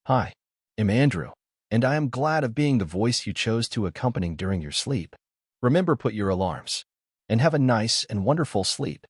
Hi, I'm Andrew, and I am glad of being the voice you chose to accompany during your sleep. Remember, put your alarms, and have a nice and wonderful sleep.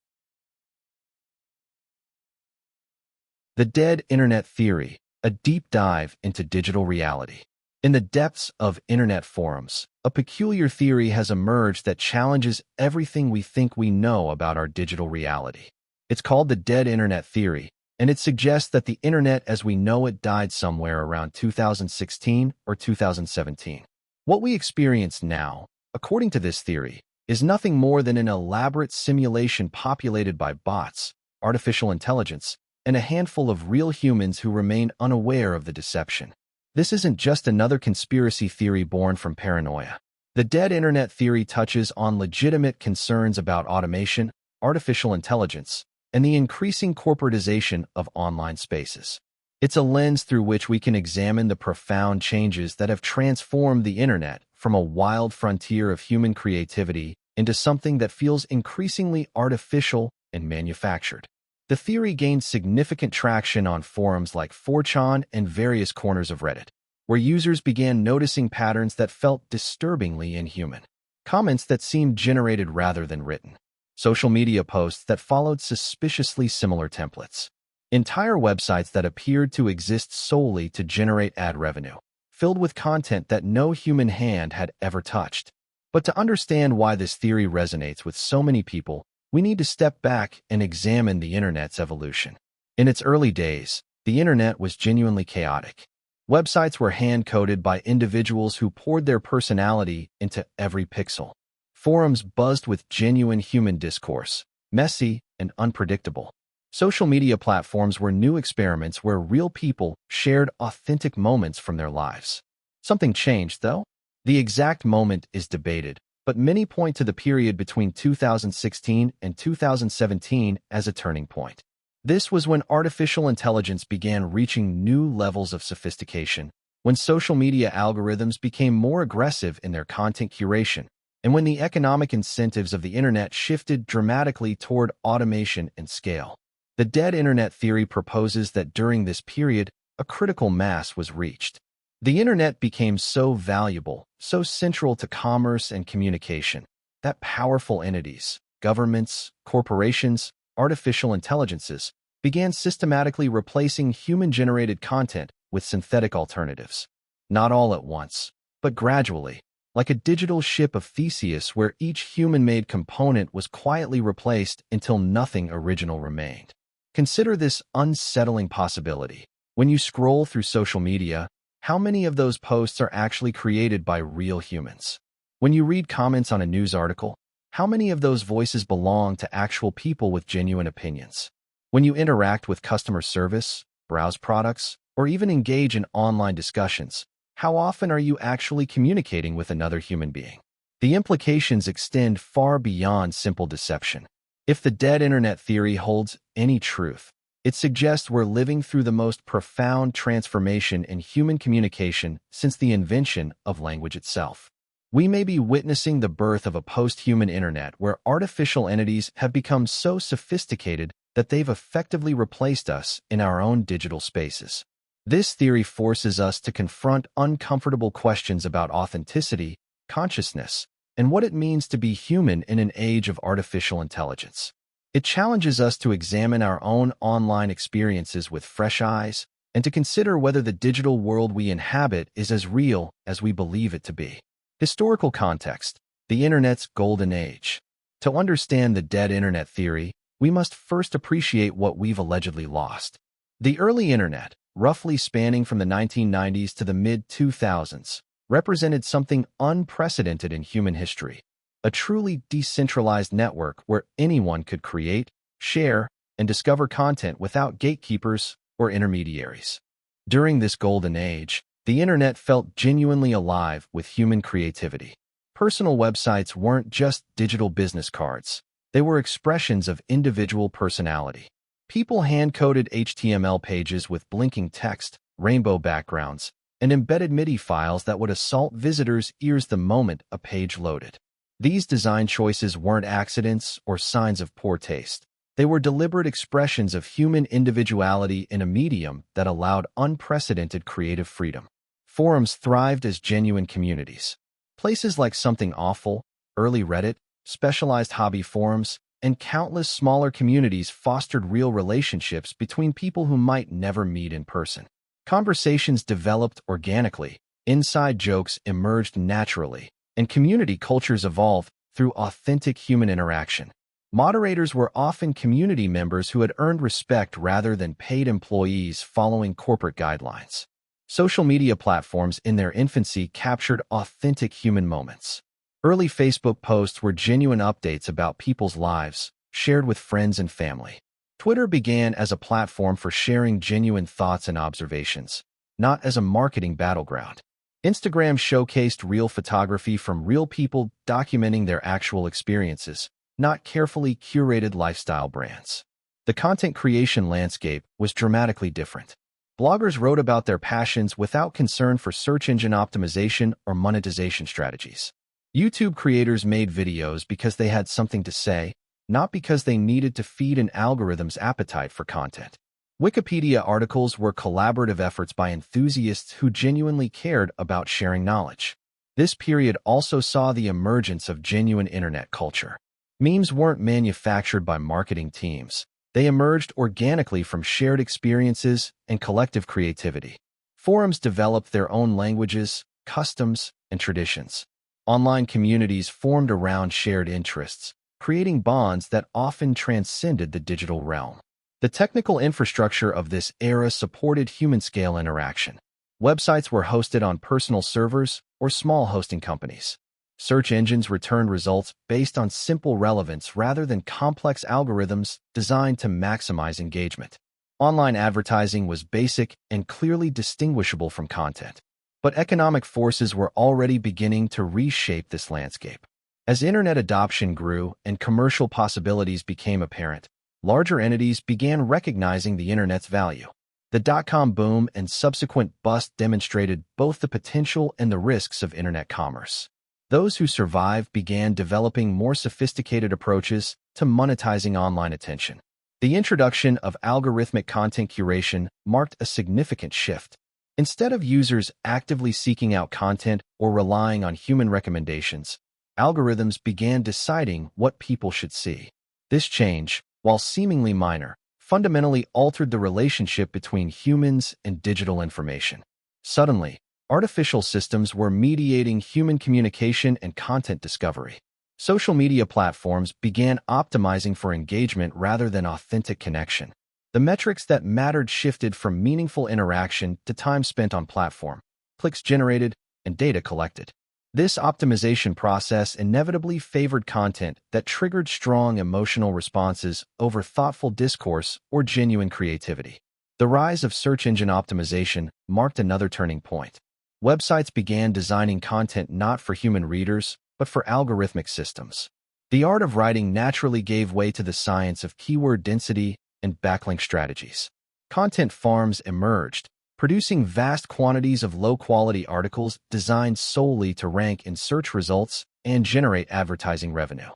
The Dead Internet Theory, a deep dive into digital reality. In the depths of internet forums, a peculiar theory has emerged that challenges everything we think we know about our digital reality. It's called the Dead Internet Theory, and it suggests that the internet as we know it died somewhere around 2016 or 2017. What we experience now, according to this theory, is nothing more than an elaborate simulation populated by bots, artificial intelligence, and a handful of real humans who remain unaware of the deception. This isn't just another conspiracy theory born from paranoia. The Dead Internet Theory touches on legitimate concerns about automation, artificial intelligence, and the increasing corporatization of online spaces. It's a lens through which we can examine the profound changes that have transformed the internet from a wild frontier of human creativity into something that feels increasingly artificial and manufactured. The theory gained significant traction on forums like 4chan and various corners of Reddit, where users began noticing patterns that felt disturbingly inhuman. Comments that seemed generated rather than written. Social media posts that followed suspiciously similar templates. Entire websites that appeared to exist solely to generate ad revenue, filled with content that no human hand had ever touched. But to understand why this theory resonates with so many people, we need to step back and examine the internet's evolution. In its early days, the internet was genuinely chaotic. Websites were hand-coded by individuals who poured their personality into every pixel. Forums buzzed with genuine human discourse, messy and unpredictable. Social media platforms were new experiments where real people shared authentic moments from their lives. Something changed, though. The exact moment is debated, but many point to the period between 2016 and 2017 as a turning point. This was when artificial intelligence began reaching new levels of sophistication, when social media algorithms became more aggressive in their content curation, and when the economic incentives of the internet shifted dramatically toward automation and scale. The Dead Internet Theory proposes that during this period, a critical mass was reached. The internet became so valuable, so central to commerce and communication, that powerful entities, governments, corporations, artificial intelligences, began systematically replacing human-generated content with synthetic alternatives. Not all at once, but gradually, like a digital ship of Theseus where each human-made component was quietly replaced until nothing original remained. Consider this unsettling possibility. When you scroll through social media, how many of those posts are actually created by real humans? When you read comments on a news article, how many of those voices belong to actual people with genuine opinions? When you interact with customer service, browse products, or even engage in online discussions, how often are you actually communicating with another human being? The implications extend far beyond simple deception. If the Dead Internet Theory holds any truth, it suggests we're living through the most profound transformation in human communication since the invention of language itself. We may be witnessing the birth of a post-human internet where artificial entities have become so sophisticated that they've effectively replaced us in our own digital spaces. This theory forces us to confront uncomfortable questions about authenticity, consciousness, and what it means to be human in an age of artificial intelligence. It challenges us to examine our own online experiences with fresh eyes and to consider whether the digital world we inhabit is as real as we believe it to be. Historical context: the Internet's golden age. To understand the Dead Internet Theory, we must first appreciate what we've allegedly lost. The early Internet, roughly spanning from the 1990s to the mid-2000s, represented something unprecedented in human history. A truly decentralized network where anyone could create, share, and discover content without gatekeepers or intermediaries. During this golden age, the internet felt genuinely alive with human creativity. Personal websites weren't just digital business cards. They were expressions of individual personality. People hand-coded HTML pages with blinking text, rainbow backgrounds, and embedded MIDI files that would assault visitors' ears the moment a page loaded. These design choices weren't accidents or signs of poor taste. They were deliberate expressions of human individuality in a medium that allowed unprecedented creative freedom. Forums thrived as genuine communities. Places like Something Awful, early Reddit, specialized hobby forums, and countless smaller communities fostered real relationships between people who might never meet in person. Conversations developed organically, inside jokes emerged naturally, and community cultures evolved through authentic human interaction. Moderators were often community members who had earned respect rather than paid employees following corporate guidelines. Social media platforms in their infancy captured authentic human moments. Early Facebook posts were genuine updates about people's lives, shared with friends and family. Twitter began as a platform for sharing genuine thoughts and observations, not as a marketing battleground. Instagram showcased real photography from real people documenting their actual experiences, not carefully curated lifestyle brands. The content creation landscape was dramatically different. Bloggers wrote about their passions without concern for search engine optimization or monetization strategies. YouTube creators made videos because they had something to say, not because they needed to feed an algorithm's appetite for content. Wikipedia articles were collaborative efforts by enthusiasts who genuinely cared about sharing knowledge. This period also saw the emergence of genuine internet culture. Memes weren't manufactured by marketing teams. They emerged organically from shared experiences and collective creativity. Forums developed their own languages, customs, and traditions. Online communities formed around shared interests, creating bonds that often transcended the digital realm. The technical infrastructure of this era supported human-scale interaction. Websites were hosted on personal servers or small hosting companies. Search engines returned results based on simple relevance rather than complex algorithms designed to maximize engagement. Online advertising was basic and clearly distinguishable from content. But economic forces were already beginning to reshape this landscape. As internet adoption grew and commercial possibilities became apparent, larger entities began recognizing the internet's value. The dot-com boom and subsequent bust demonstrated both the potential and the risks of internet commerce. Those who survived began developing more sophisticated approaches to monetizing online attention. The introduction of algorithmic content curation marked a significant shift. Instead of users actively seeking out content or relying on human recommendations, algorithms began deciding what people should see. This change, while seemingly minor, fundamentally altered the relationship between humans and digital information. Suddenly, artificial systems were mediating human communication and content discovery. Social media platforms began optimizing for engagement rather than authentic connection. The metrics that mattered shifted from meaningful interaction to time spent on platform, clicks generated, and data collected. This optimization process inevitably favored content that triggered strong emotional responses over thoughtful discourse or genuine creativity. The rise of search engine optimization marked another turning point. Websites began designing content not for human readers, but for algorithmic systems. The art of writing naturally gave way to the science of keyword density and backlink strategies. Content farms emerged, producing vast quantities of low-quality articles designed solely to rank in search results and generate advertising revenue.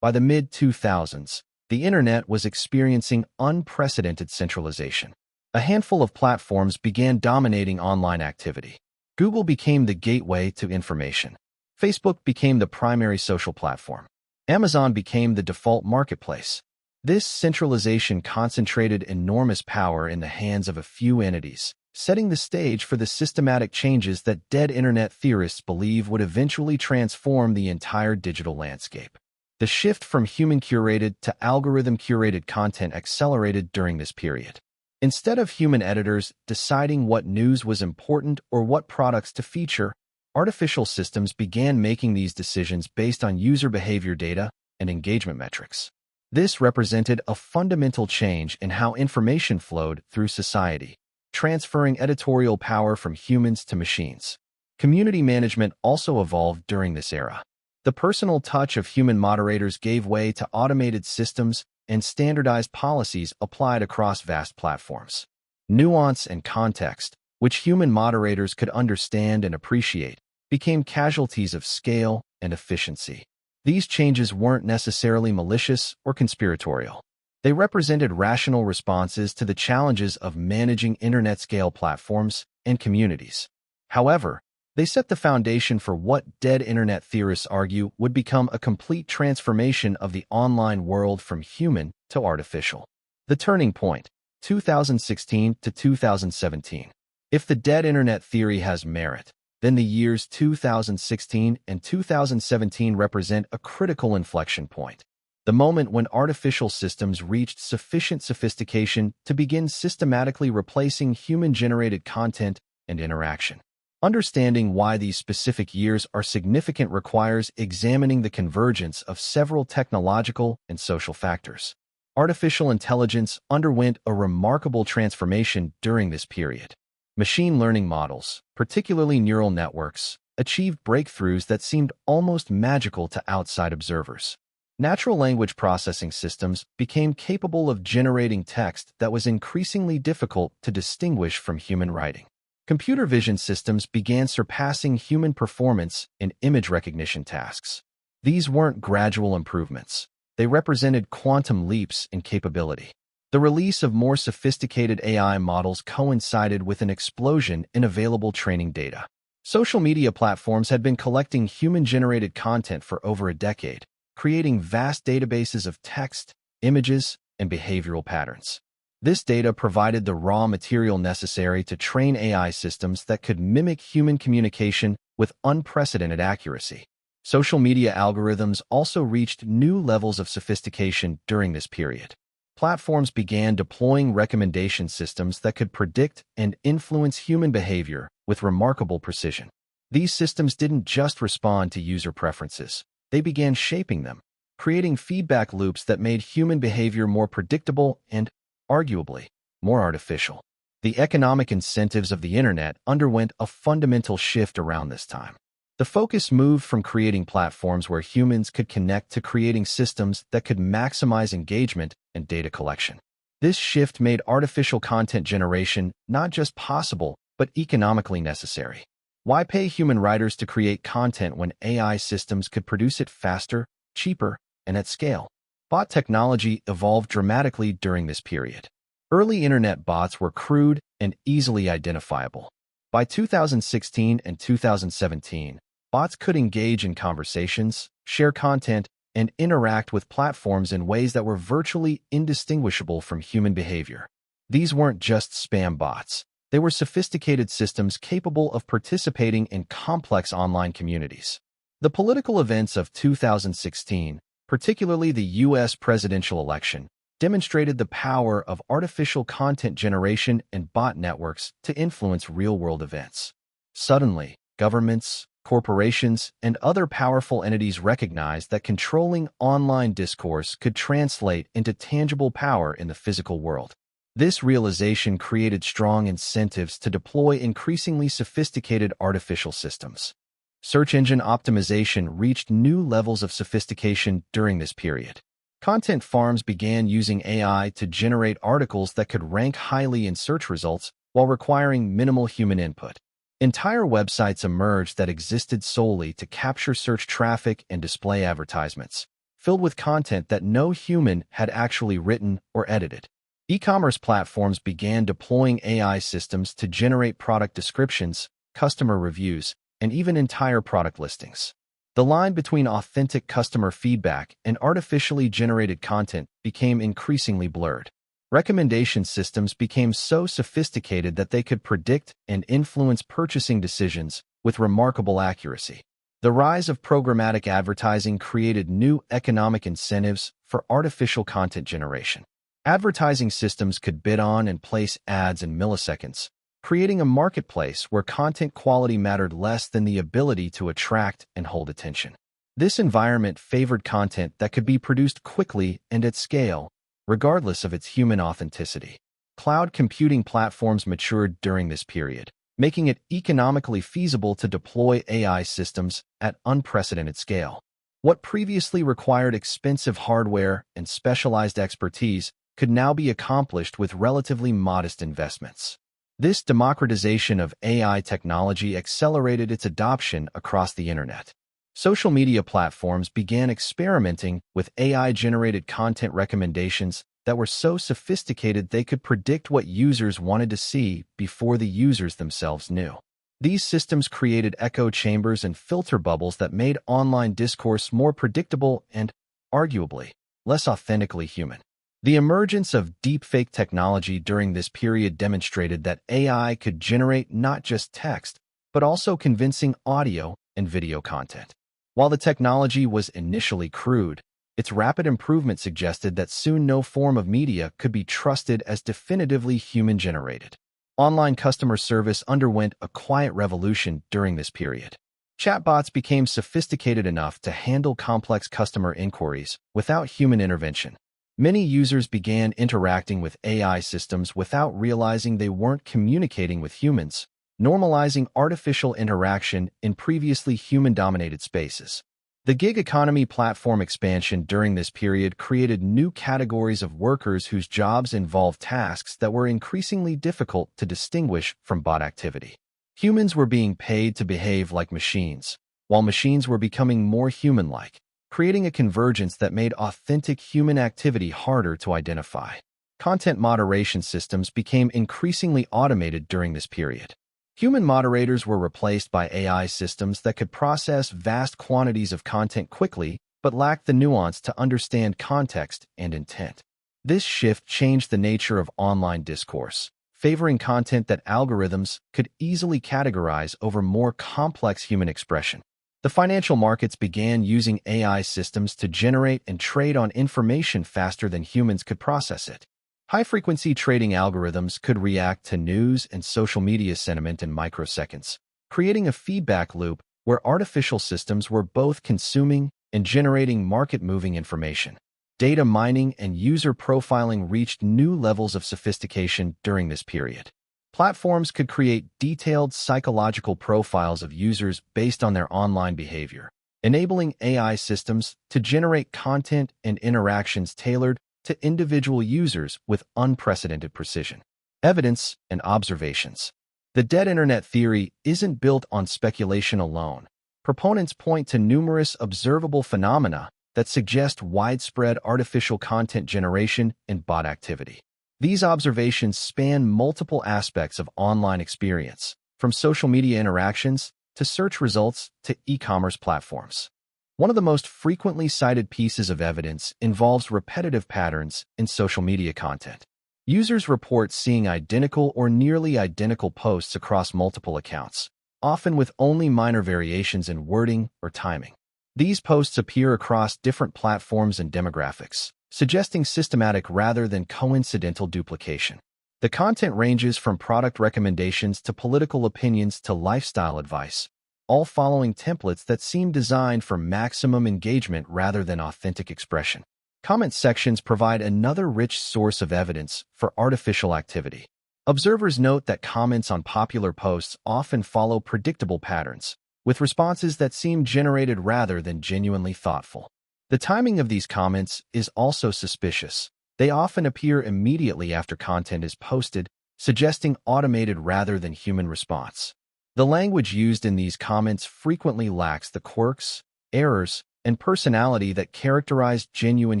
By the mid-2000s, the internet was experiencing unprecedented centralization. A handful of platforms began dominating online activity. Google became the gateway to information. Facebook became the primary social platform. Amazon became the default marketplace. This centralization concentrated enormous power in the hands of a few entities, setting the stage for the systematic changes that dead internet theorists believe would eventually transform the entire digital landscape. The shift from human-curated to algorithm-curated content accelerated during this period. Instead of human editors deciding what news was important or what products to feature, artificial systems began making these decisions based on user behavior data and engagement metrics. This represented a fundamental change in how information flowed through society, transferring editorial power from humans to machines. Community management also evolved during this era. The personal touch of human moderators gave way to automated systems and standardized policies applied across vast platforms. Nuance and context, which human moderators could understand and appreciate, became casualties of scale and efficiency. These changes weren't necessarily malicious or conspiratorial. They represented rational responses to the challenges of managing internet-scale platforms and communities. However, they set the foundation for what dead internet theorists argue would become a complete transformation of the online world from human to artificial. The turning point, 2016 to 2017. If the dead internet theory has merit, then the years 2016 and 2017 represent a critical inflection point. The moment when artificial systems reached sufficient sophistication to begin systematically replacing human-generated content and interaction. Understanding why these specific years are significant requires examining the convergence of several technological and social factors. Artificial intelligence underwent a remarkable transformation during this period. Machine learning models, particularly neural networks, achieved breakthroughs that seemed almost magical to outside observers. Natural language processing systems became capable of generating text that was increasingly difficult to distinguish from human writing. Computer vision systems began surpassing human performance in image recognition tasks. These weren't gradual improvements. They represented quantum leaps in capability. The release of more sophisticated AI models coincided with an explosion in available training data. Social media platforms had been collecting human-generated content for over a decade, creating vast databases of text, images, and behavioral patterns. This data provided the raw material necessary to train AI systems that could mimic human communication with unprecedented accuracy. Social media algorithms also reached new levels of sophistication during this period. Platforms began deploying recommendation systems that could predict and influence human behavior with remarkable precision. These systems didn't just respond to user preferences. They began shaping them, creating feedback loops that made human behavior more predictable and, arguably, more artificial. The economic incentives of the internet underwent a fundamental shift around this time. The focus moved from creating platforms where humans could connect to creating systems that could maximize engagement and data collection. This shift made artificial content generation not just possible, but economically necessary. Why pay human writers to create content when AI systems could produce it faster, cheaper, and at scale? Bot technology evolved dramatically during this period. Early internet bots were crude and easily identifiable. By 2016 and 2017, bots could engage in conversations, share content, and interact with platforms in ways that were virtually indistinguishable from human behavior. These weren't just spam bots. They were sophisticated systems capable of participating in complex online communities. The political events of 2016, particularly the U.S. presidential election, demonstrated the power of artificial content generation and bot networks to influence real-world events. Suddenly, governments, corporations, and other powerful entities recognized that controlling online discourse could translate into tangible power in the physical world. This realization created strong incentives to deploy increasingly sophisticated artificial systems. Search engine optimization reached new levels of sophistication during this period. Content farms began using AI to generate articles that could rank highly in search results while requiring minimal human input. Entire websites emerged that existed solely to capture search traffic and display advertisements, filled with content that no human had actually written or edited. E-commerce platforms began deploying AI systems to generate product descriptions, customer reviews, and even entire product listings. The line between authentic customer feedback and artificially generated content became increasingly blurred. Recommendation systems became so sophisticated that they could predict and influence purchasing decisions with remarkable accuracy. The rise of programmatic advertising created new economic incentives for artificial content generation. Advertising systems could bid on and place ads in milliseconds, creating a marketplace where content quality mattered less than the ability to attract and hold attention. This environment favored content that could be produced quickly and at scale, regardless of its human authenticity. Cloud computing platforms matured during this period, making it economically feasible to deploy AI systems at unprecedented scale. What previously required expensive hardware and specialized expertise could now be accomplished with relatively modest investments. This democratization of AI technology accelerated its adoption across the internet. Social media platforms began experimenting with AI-generated content recommendations that were so sophisticated they could predict what users wanted to see before the users themselves knew. These systems created echo chambers and filter bubbles that made online discourse more predictable and, arguably, less authentically human. The emergence of deepfake technology during this period demonstrated that AI could generate not just text, but also convincing audio and video content. While the technology was initially crude, its rapid improvement suggested that soon no form of media could be trusted as definitively human-generated. Online customer service underwent a quiet revolution during this period. Chatbots became sophisticated enough to handle complex customer inquiries without human intervention. Many users began interacting with AI systems without realizing they weren't communicating with humans, normalizing artificial interaction in previously human-dominated spaces. The gig economy platform expansion during this period created new categories of workers whose jobs involved tasks that were increasingly difficult to distinguish from bot activity. Humans were being paid to behave like machines, while machines were becoming more human-like, creating a convergence that made authentic human activity harder to identify. Content moderation systems became increasingly automated during this period. Human moderators were replaced by AI systems that could process vast quantities of content quickly but lacked the nuance to understand context and intent. This shift changed the nature of online discourse, favoring content that algorithms could easily categorize over more complex human expression. The financial markets began using AI systems to generate and trade on information faster than humans could process it. High-frequency trading algorithms could react to news and social media sentiment in microseconds, creating a feedback loop where artificial systems were both consuming and generating market-moving information. Data mining and user profiling reached new levels of sophistication during this period. Platforms could create detailed psychological profiles of users based on their online behavior, enabling AI systems to generate content and interactions tailored to individual users with unprecedented precision. Evidence and observations. The dead internet theory isn't built on speculation alone. Proponents point to numerous observable phenomena that suggest widespread artificial content generation and bot activity. These observations span multiple aspects of online experience, from social media interactions to search results to e-commerce platforms. One of the most frequently cited pieces of evidence involves repetitive patterns in social media content. Users report seeing identical or nearly identical posts across multiple accounts, often with only minor variations in wording or timing. These posts appear across different platforms and demographics, suggesting systematic rather than coincidental duplication. The content ranges from product recommendations to political opinions to lifestyle advice, all following templates that seem designed for maximum engagement rather than authentic expression. Comment sections provide another rich source of evidence for artificial activity. Observers note that comments on popular posts often follow predictable patterns, with responses that seem generated rather than genuinely thoughtful. The timing of these comments is also suspicious. They often appear immediately after content is posted, suggesting automated rather than human response. The language used in these comments frequently lacks the quirks, errors, and personality that characterize genuine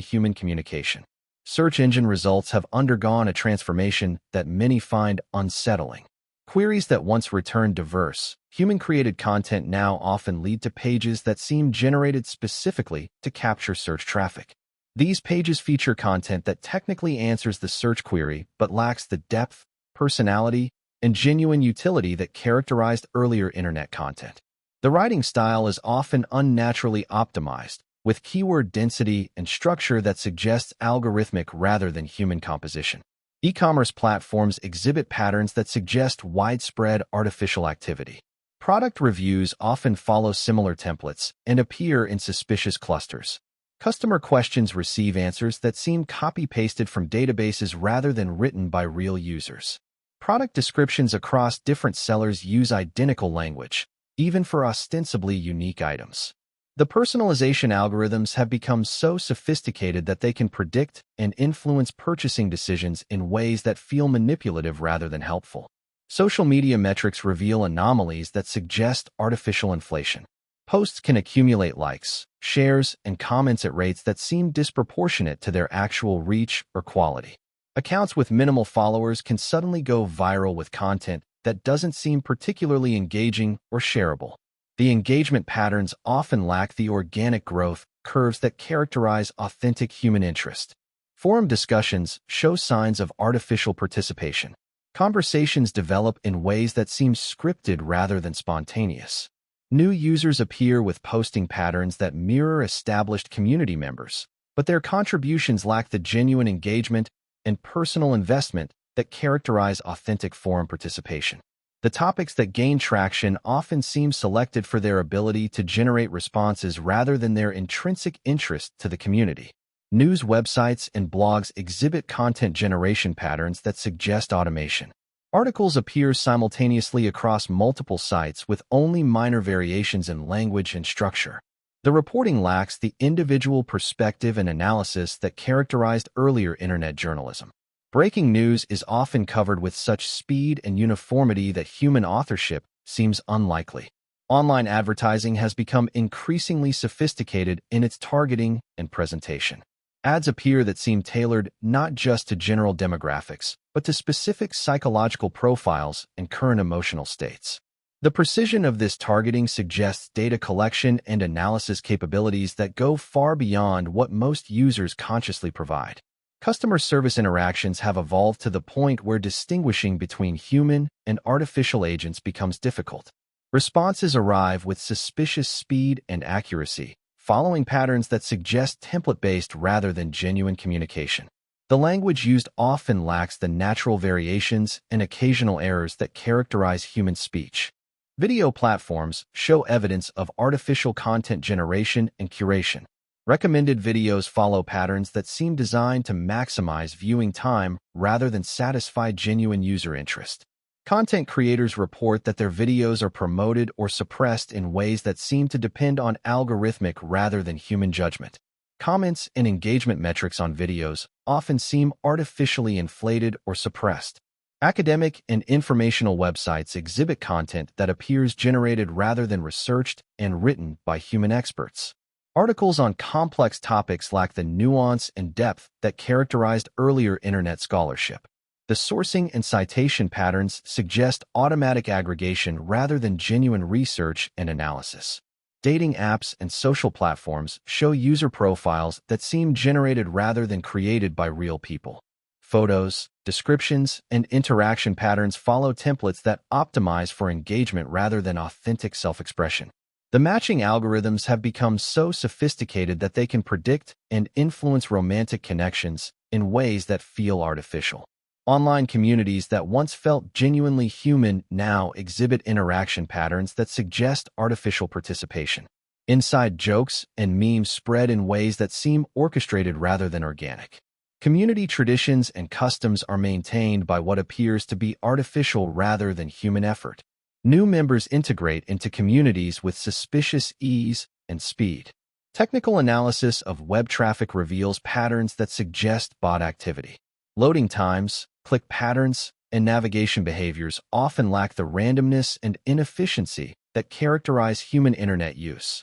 human communication. Search engine results have undergone a transformation that many find unsettling. Queries that once returned diverse, human-created content now often lead to pages that seem generated specifically to capture search traffic. These pages feature content that technically answers the search query but lacks the depth, personality, and genuine utility that characterized earlier internet content. The writing style is often unnaturally optimized, with keyword density and structure that suggests algorithmic rather than human composition. E-commerce platforms exhibit patterns that suggest widespread artificial activity. Product reviews often follow similar templates and appear in suspicious clusters. Customer questions receive answers that seem copy-pasted from databases rather than written by real users. Product descriptions across different sellers use identical language, even for ostensibly unique items. The personalization algorithms have become so sophisticated that they can predict and influence purchasing decisions in ways that feel manipulative rather than helpful. Social media metrics reveal anomalies that suggest artificial inflation. Posts can accumulate likes, shares, and comments at rates that seem disproportionate to their actual reach or quality. Accounts with minimal followers can suddenly go viral with content that doesn't seem particularly engaging or shareable. The engagement patterns often lack the organic growth curves that characterize authentic human interest. Forum discussions show signs of artificial participation. Conversations develop in ways that seem scripted rather than spontaneous. New users appear with posting patterns that mirror established community members, but their contributions lack the genuine engagement and personal investment that characterize authentic forum participation. The topics that gain traction often seem selected for their ability to generate responses rather than their intrinsic interest to the community. News websites and blogs exhibit content generation patterns that suggest automation. Articles appear simultaneously across multiple sites with only minor variations in language and structure. The reporting lacks the individual perspective and analysis that characterized earlier internet journalism. Breaking news is often covered with such speed and uniformity that human authorship seems unlikely. Online advertising has become increasingly sophisticated in its targeting and presentation. Ads appear that seem tailored not just to general demographics, but to specific psychological profiles and current emotional states. The precision of this targeting suggests data collection and analysis capabilities that go far beyond what most users consciously provide. Customer service interactions have evolved to the point where distinguishing between human and artificial agents becomes difficult. Responses arrive with suspicious speed and accuracy, following patterns that suggest template-based rather than genuine communication. The language used often lacks the natural variations and occasional errors that characterize human speech. Video platforms show evidence of artificial content generation and curation. Recommended videos follow patterns that seem designed to maximize viewing time rather than satisfy genuine user interest. Content creators report that their videos are promoted or suppressed in ways that seem to depend on algorithmic rather than human judgment. Comments and engagement metrics on videos often seem artificially inflated or suppressed. Academic and informational websites exhibit content that appears generated rather than researched and written by human experts. Articles on complex topics lack the nuance and depth that characterized earlier internet scholarship. The sourcing and citation patterns suggest automatic aggregation rather than genuine research and analysis. Dating apps and social platforms show user profiles that seem generated rather than created by real people. Photos, descriptions, and interaction patterns follow templates that optimize for engagement rather than authentic self-expression. The matching algorithms have become so sophisticated that they can predict and influence romantic connections in ways that feel artificial. Online communities that once felt genuinely human now exhibit interaction patterns that suggest artificial participation. Inside jokes and memes spread in ways that seem orchestrated rather than organic. Community traditions and customs are maintained by what appears to be artificial rather than human effort. New members integrate into communities with suspicious ease and speed. Technical analysis of web traffic reveals patterns that suggest bot activity. Loading times, click patterns, and navigation behaviors often lack the randomness and inefficiency that characterize human internet use.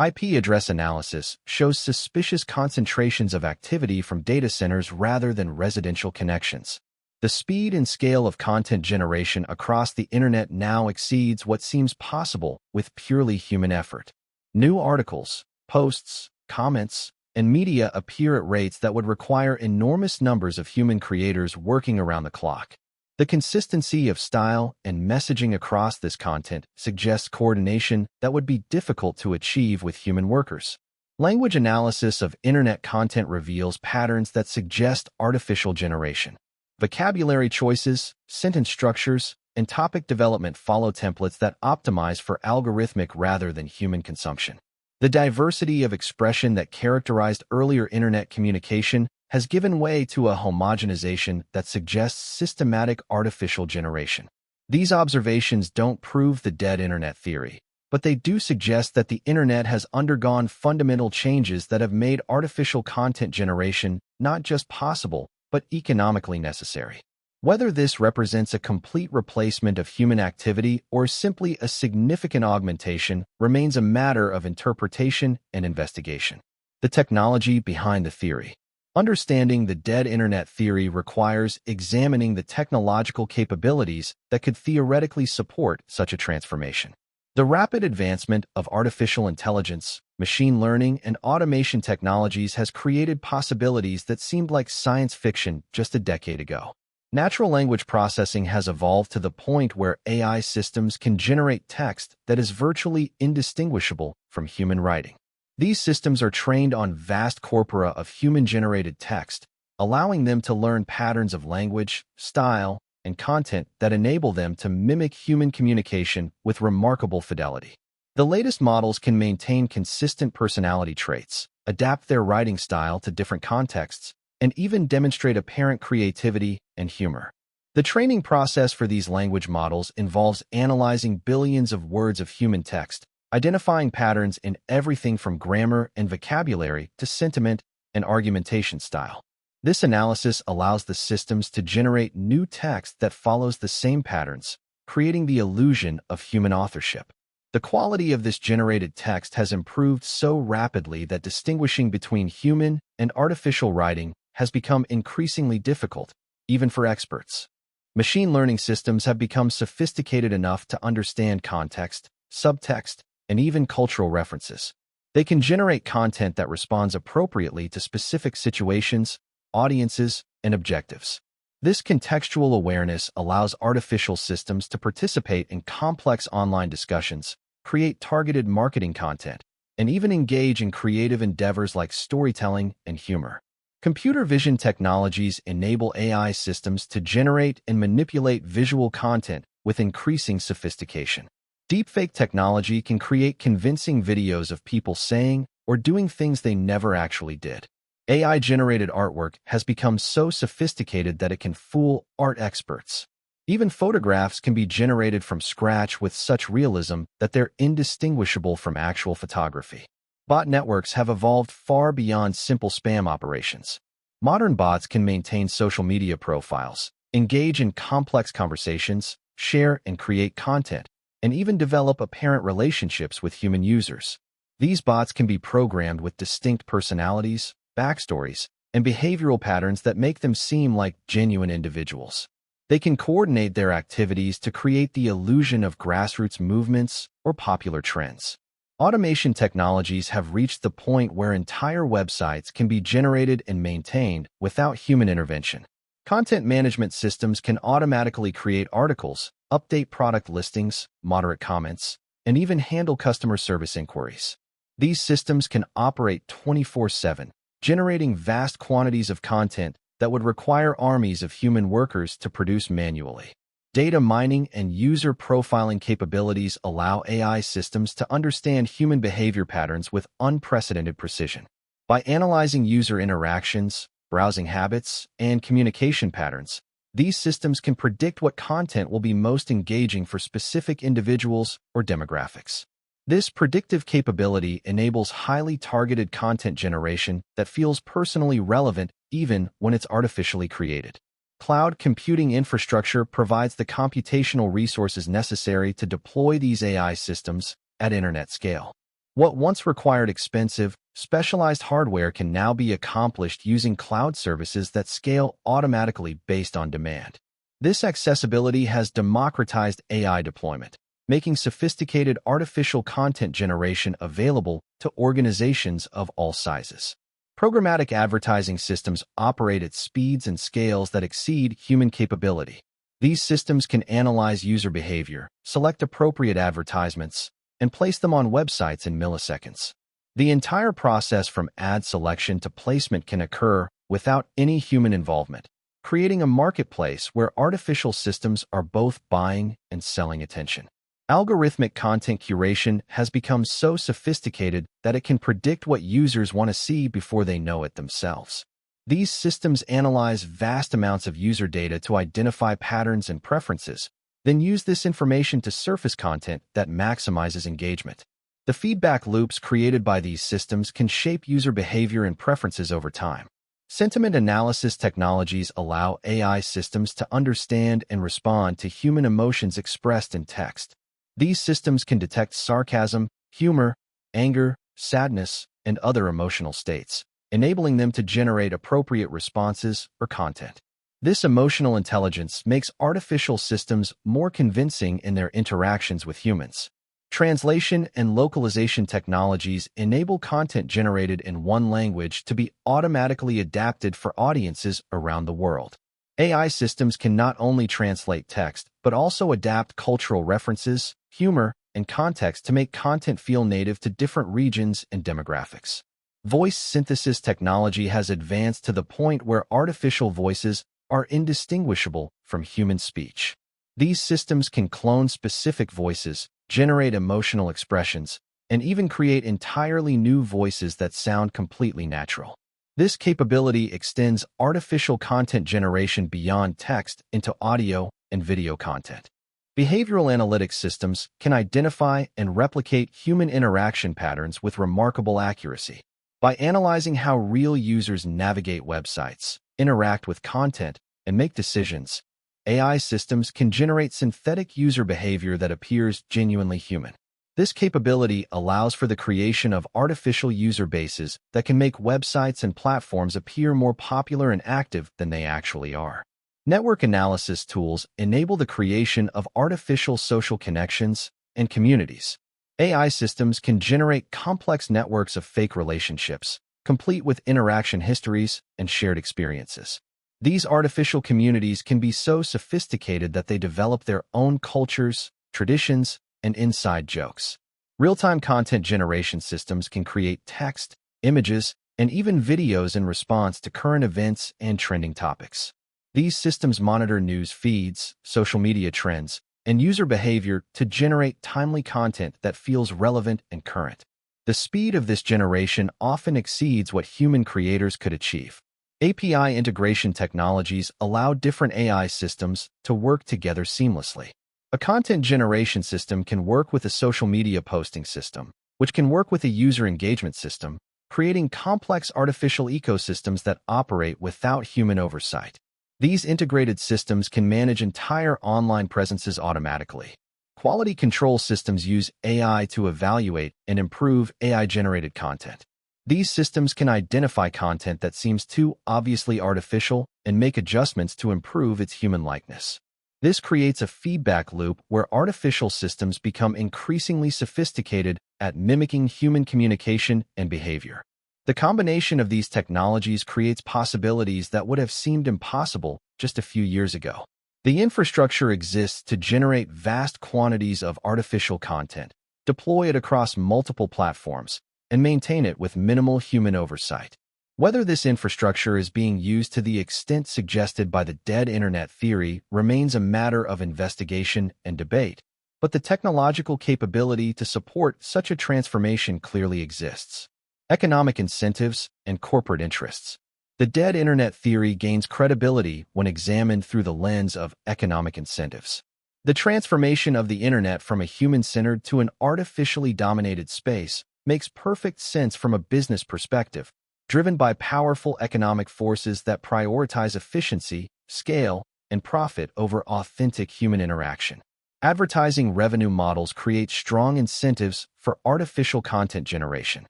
IP address analysis shows suspicious concentrations of activity from data centers rather than residential connections. The speed and scale of content generation across the internet now exceeds what seems possible with purely human effort. New articles, posts, comments, and media appear at rates that would require enormous numbers of human creators working around the clock. The consistency of style and messaging across this content suggests coordination that would be difficult to achieve with human workers. Language analysis of internet content reveals patterns that suggest artificial generation. Vocabulary choices, sentence structures, and topic development follow templates that optimize for algorithmic rather than human consumption. The diversity of expression that characterized earlier internet communication has given way to a homogenization that suggests systematic artificial generation. These observations don't prove the dead internet theory, but they do suggest that the internet has undergone fundamental changes that have made artificial content generation not just possible, but economically necessary. Whether this represents a complete replacement of human activity or simply a significant augmentation remains a matter of interpretation and investigation. The technology behind the theory. Understanding the dead internet theory requires examining the technological capabilities that could theoretically support such a transformation. The rapid advancement of artificial intelligence, machine learning, and automation technologies has created possibilities that seemed like science fiction just a decade ago. Natural language processing has evolved to the point where AI systems can generate text that is virtually indistinguishable from human writing. These systems are trained on vast corpora of human-generated text, allowing them to learn patterns of language, style, and content that enable them to mimic human communication with remarkable fidelity. The latest models can maintain consistent personality traits, adapt their writing style to different contexts, and even demonstrate apparent creativity and humor. The training process for these language models involves analyzing billions of words of human text, identifying patterns in everything from grammar and vocabulary to sentiment and argumentation style. This analysis allows the systems to generate new text that follows the same patterns, creating the illusion of human authorship. The quality of this generated text has improved so rapidly that distinguishing between human and artificial writing has become increasingly difficult, even for experts. Machine learning systems have become sophisticated enough to understand context, subtext, and even cultural references. They can generate content that responds appropriately to specific situations, audiences, and objectives. This contextual awareness allows artificial systems to participate in complex online discussions, create targeted marketing content, and even engage in creative endeavors like storytelling and humor. Computer vision technologies enable AI systems to generate and manipulate visual content with increasing sophistication. Deepfake technology can create convincing videos of people saying or doing things they never actually did. AI-generated artwork has become so sophisticated that it can fool art experts. Even photographs can be generated from scratch with such realism that they're indistinguishable from actual photography. Bot networks have evolved far beyond simple spam operations. Modern bots can maintain social media profiles, engage in complex conversations, share and create content, and even develop apparent relationships with human users. These bots can be programmed with distinct personalities, backstories, and behavioral patterns that make them seem like genuine individuals. They can coordinate their activities to create the illusion of grassroots movements or popular trends. Automation technologies have reached the point where entire websites can be generated and maintained without human intervention. Content management systems can automatically create articles, update product listings, moderate comments, and even handle customer service inquiries. These systems can operate 24/7, generating vast quantities of content that would require armies of human workers to produce manually. Data mining and user profiling capabilities allow AI systems to understand human behavior patterns with unprecedented precision. By analyzing user interactions, browsing habits, and communication patterns, these systems can predict what content will be most engaging for specific individuals or demographics. This predictive capability enables highly targeted content generation that feels personally relevant even when it's artificially created. Cloud computing infrastructure provides the computational resources necessary to deploy these AI systems at internet scale. What once required expensive, specialized hardware can now be accomplished using cloud services that scale automatically based on demand. This accessibility has democratized AI deployment, making sophisticated artificial content generation available to organizations of all sizes. Programmatic advertising systems operate at speeds and scales that exceed human capability. These systems can analyze user behavior, select appropriate advertisements, and place them on websites in milliseconds. The entire process from ad selection to placement can occur without any human involvement, creating a marketplace where artificial systems are both buying and selling attention. Algorithmic content curation has become so sophisticated that it can predict what users want to see before they know it themselves. These systems analyze vast amounts of user data to identify patterns and preferences, then use this information to surface content that maximizes engagement. The feedback loops created by these systems can shape user behavior and preferences over time. Sentiment analysis technologies allow AI systems to understand and respond to human emotions expressed in text. These systems can detect sarcasm, humor, anger, sadness, and other emotional states, enabling them to generate appropriate responses or content. This emotional intelligence makes artificial systems more convincing in their interactions with humans. Translation and localization technologies enable content generated in one language to be automatically adapted for audiences around the world. AI systems can not only translate text, but also adapt cultural references, humor, and context to make content feel native to different regions and demographics. Voice synthesis technology has advanced to the point where artificial voices are indistinguishable from human speech. These systems can clone specific voices, generate emotional expressions, and even create entirely new voices that sound completely natural. This capability extends artificial content generation beyond text into audio and video content. Behavioral analytics systems can identify and replicate human interaction patterns with remarkable accuracy. By analyzing how real users navigate websites, interact with content, and make decisions, AI systems can generate synthetic user behavior that appears genuinely human. This capability allows for the creation of artificial user bases that can make websites and platforms appear more popular and active than they actually are. Network analysis tools enable the creation of artificial social connections and communities. AI systems can generate complex networks of fake relationships, complete with interaction histories and shared experiences. These artificial communities can be so sophisticated that they develop their own cultures, traditions, and inside jokes. Real-time content generation systems can create text, images, and even videos in response to current events and trending topics. These systems monitor news feeds, social media trends, and user behavior to generate timely content that feels relevant and current. The speed of this generation often exceeds what human creators could achieve. API integration technologies allow different AI systems to work together seamlessly. A content generation system can work with a social media posting system, which can work with a user engagement system, creating complex artificial ecosystems that operate without human oversight. These integrated systems can manage entire online presences automatically. Quality control systems use AI to evaluate and improve AI-generated content. These systems can identify content that seems too obviously artificial and make adjustments to improve its human likeness. This creates a feedback loop where artificial systems become increasingly sophisticated at mimicking human communication and behavior. The combination of these technologies creates possibilities that would have seemed impossible just a few years ago. The infrastructure exists to generate vast quantities of artificial content, deploy it across multiple platforms, and maintain it with minimal human oversight. Whether this infrastructure is being used to the extent suggested by the dead internet theory remains a matter of investigation and debate, but the technological capability to support such a transformation clearly exists. Economic incentives and corporate interests. The dead internet theory gains credibility when examined through the lens of economic incentives. The transformation of the internet from a human-centered to an artificially dominated space makes perfect sense from a business perspective, driven by powerful economic forces that prioritize efficiency, scale, and profit over authentic human interaction. Advertising revenue models create strong incentives for artificial content generation.